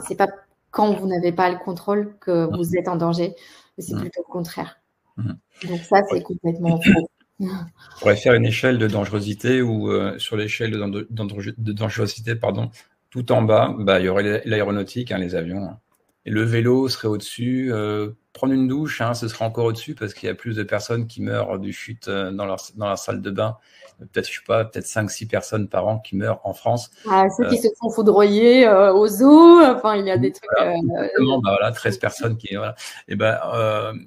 c'est pas quand vous n'avez pas le contrôle que vous êtes en danger, c'est plutôt le contraire. Donc ça, c'est complètement faux. On pourrait faire une échelle de dangerosité où sur l'échelle de dangerosité, tout en bas, il y aurait l'aéronautique, les avions. Et le vélo serait au-dessus. Prendre une douche, ce serait encore au-dessus parce qu'il y a plus de personnes qui meurent du chute dans leur salle de bain. Peut-être, je sais pas, peut-être 5-6 personnes par an qui meurent en France. Ceux qui se font foudroyer aux eaux, enfin, il y a des trucs... 13 personnes qui... Voilà. Et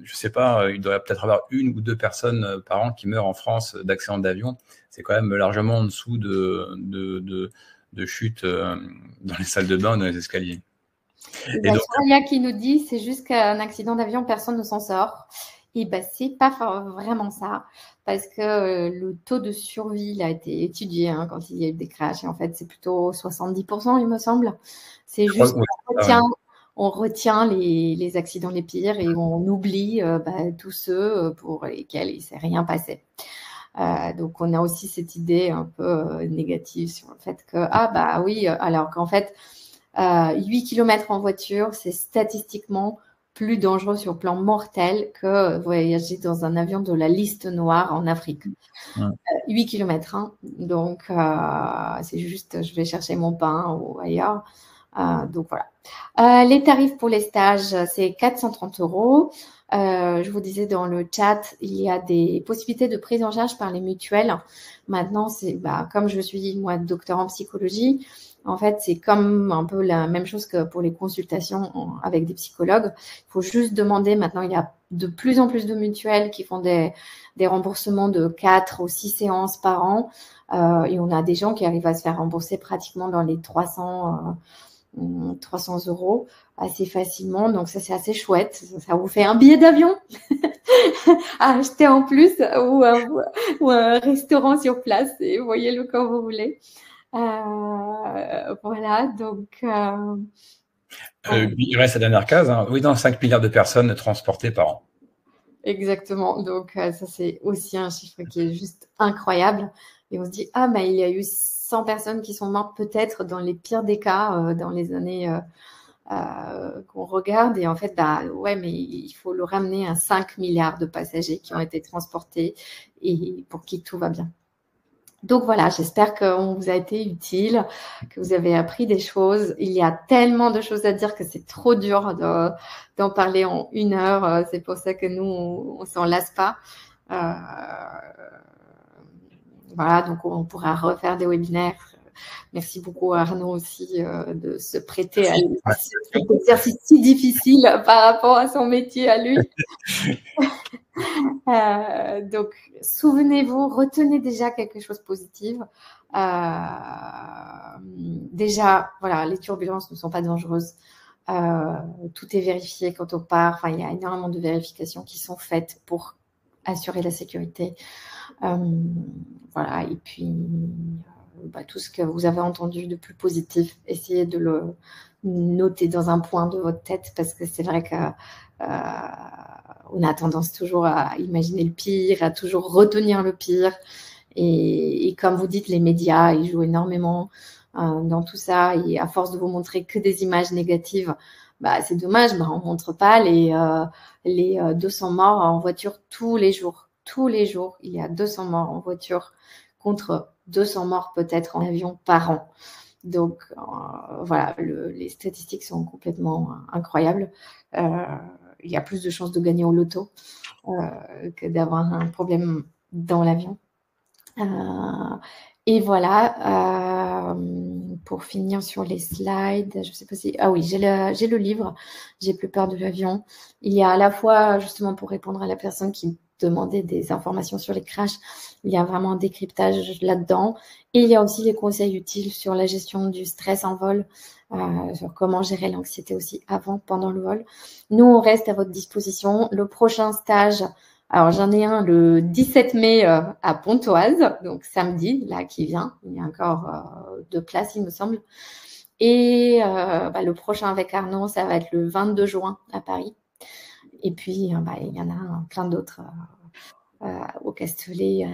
je sais pas, il doit peut-être avoir 1 ou 2 personnes par an qui meurent en France d'accident d'avion. C'est quand même largement en dessous de chute dans les salles de bain, dans les escaliers. Il y a qui nous dit c'est juste qu'un accident d'avion, personne ne s'en sort. Et c'est pas vraiment ça, parce que le taux de survie il a été étudié quand il y a eu des crashs, et en fait c'est plutôt 70%, il me semble. C'est juste on retient les accidents les pires et on oublie tous ceux pour lesquels il ne s'est rien passé. Donc on a aussi cette idée un peu négative sur le fait que oui, alors qu'en fait 8 km en voiture, c'est statistiquement plus dangereux sur le plan mortel que voyager dans un avion de la liste noire en Afrique. 8 km, donc c'est juste, je vais chercher mon pain ou ailleurs. Donc voilà. Les tarifs pour les stages, c'est 430 €. Je vous disais dans le chat, il y a des possibilités de prise en charge par les mutuelles. Maintenant, c'est comme je suis moi docteur en psychologie, en fait, c'est comme un peu la même chose que pour les consultations avec des psychologues. Il faut juste demander, maintenant, il y a de plus en plus de mutuelles qui font des remboursements de 4 ou 6 séances par an. Et on a des gens qui arrivent à se faire rembourser pratiquement dans les 300 € assez facilement. Donc ça, c'est assez chouette. Ça vous fait un billet d'avion à acheter en plus ou un restaurant sur place. Et voyez-le quand vous voulez. Voilà, donc... il reste la dernière case. Oui, dans 5 milliards de personnes transportées par an. Exactement. Donc, ça, c'est aussi un chiffre qui est juste incroyable. Et on se dit, il y a eu 100 personnes qui sont mortes peut-être dans les pires des cas dans les années qu'on regarde. Et en fait, mais il faut le ramener à 5 milliards de passagers qui ont été transportés et pour qui tout va bien. Donc voilà, j'espère qu'on vous a été utile, que vous avez appris des choses. Il y a tellement de choses à dire que c'est trop dur d'en parler en 1 heure. C'est pour ça que nous, on s'en lasse pas. Voilà, donc on pourra refaire des webinaires. Merci beaucoup à Arnaud aussi de se prêter à cet exercice si difficile par rapport à son métier à lui. Donc, souvenez-vous, retenez déjà quelque chose de positif. Déjà, voilà, les turbulences ne sont pas dangereuses. Tout est vérifié quand on part. Enfin, il y a énormément de vérifications qui sont faites pour assurer la sécurité. Voilà, et puis tout ce que vous avez entendu de plus positif, essayez de le noter dans un point de votre tête, parce que c'est vrai que on a tendance toujours à imaginer le pire, à toujours retenir le pire. Et comme vous dites, les médias, ils jouent énormément dans tout ça. Et à force de vous montrer que des images négatives, c'est dommage, on ne montre pas les 200 morts en voiture tous les jours. Tous les jours, il y a 200 morts en voiture contre 200 morts peut-être en avion par an. Donc, voilà, les statistiques sont complètement incroyables. Il y a plus de chances de gagner au loto. que d'avoir un problème dans l'avion. Et voilà, pour finir sur les slides, je ne sais pas si... Ah oui, j'ai le livre, J'ai plus peur de l'avion. Il y a à la fois, justement, pour répondre à la personne qui demandait des informations sur les crashs, il y a vraiment un décryptage là-dedans. Et il y a aussi les conseils utiles sur la gestion du stress en vol, sur comment gérer l'anxiété aussi avant, pendant le vol. Nous, on reste à votre disposition. Le prochain stage... Alors, j'en ai un le 17 mai à Pontoise, donc samedi, là, qui vient. Il y a encore 2 places, il me semble. Et le prochain avec Arnaud, ça va être le 22 juin à Paris. Et puis, il y en a plein d'autres au Castellet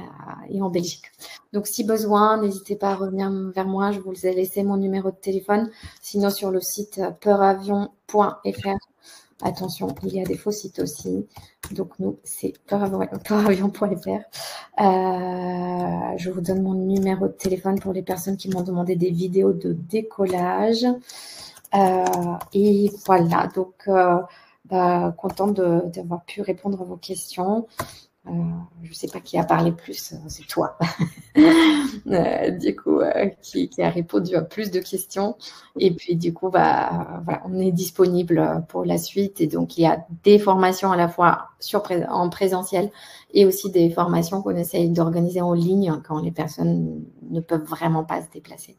et en Belgique. Donc, si besoin, n'hésitez pas à revenir vers moi. Je vous ai laissé mon numéro de téléphone. Sinon, sur le site peuravion.fr. Attention, il y a des faux sites aussi. Donc, nous, c'est peuravion.fr. Je vous donne mon numéro de téléphone pour les personnes qui m'ont demandé des vidéos de décollage. Et voilà, donc, contente d'avoir pu répondre à vos questions. Je ne sais pas qui a parlé plus, c'est toi, du coup, qui a répondu à plus de questions. Et puis, du coup, voilà, on est disponible pour la suite. Et donc, il y a des formations à la fois en présentiel et aussi des formations qu'on essaye d'organiser en ligne quand les personnes ne peuvent vraiment pas se déplacer.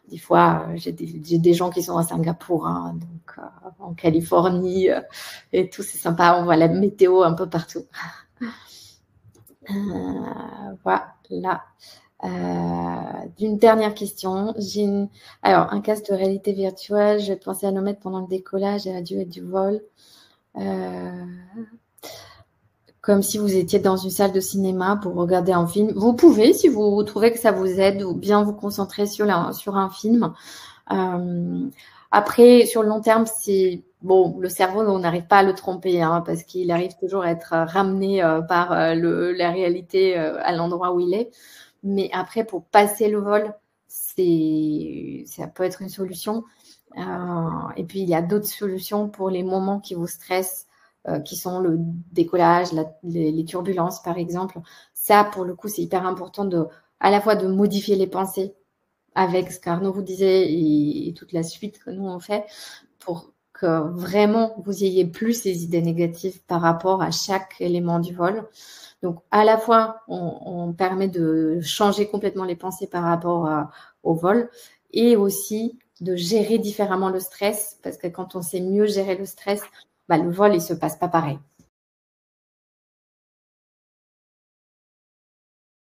Des fois, j'ai des gens qui sont à Singapour, hein, donc en Californie, et tout, c'est sympa. On voit la météo un peu partout. Voilà. D'une dernière question. Alors, un casque de réalité virtuelle, je vais penser à le mettre pendant le décollage et la durée du vol. Comme si vous étiez dans une salle de cinéma pour regarder un film. Vous pouvez, si vous trouvez que ça vous aide, ou bien vous concentrer sur un film. Après, sur le long terme, c'est... Bon, le cerveau, on n'arrive pas à le tromper, hein, parce qu'il arrive toujours à être ramené par la réalité à l'endroit où il est. Mais après, pour passer le vol, ça peut être une solution. Et puis, il y a d'autres solutions pour les moments qui vous stressent, qui sont le décollage, les turbulences, par exemple. Ça, pour le coup, c'est hyper important à la fois de modifier les pensées avec ce qu'Arnaud vous disait et toute la suite que nous, on fait pour que vraiment vous ayez plus ces idées négatives par rapport à chaque élément du vol. Donc, à la fois, on permet de changer complètement les pensées par rapport au vol et aussi de gérer différemment le stress, parce que quand on sait mieux gérer le stress, le vol, il ne se passe pas pareil.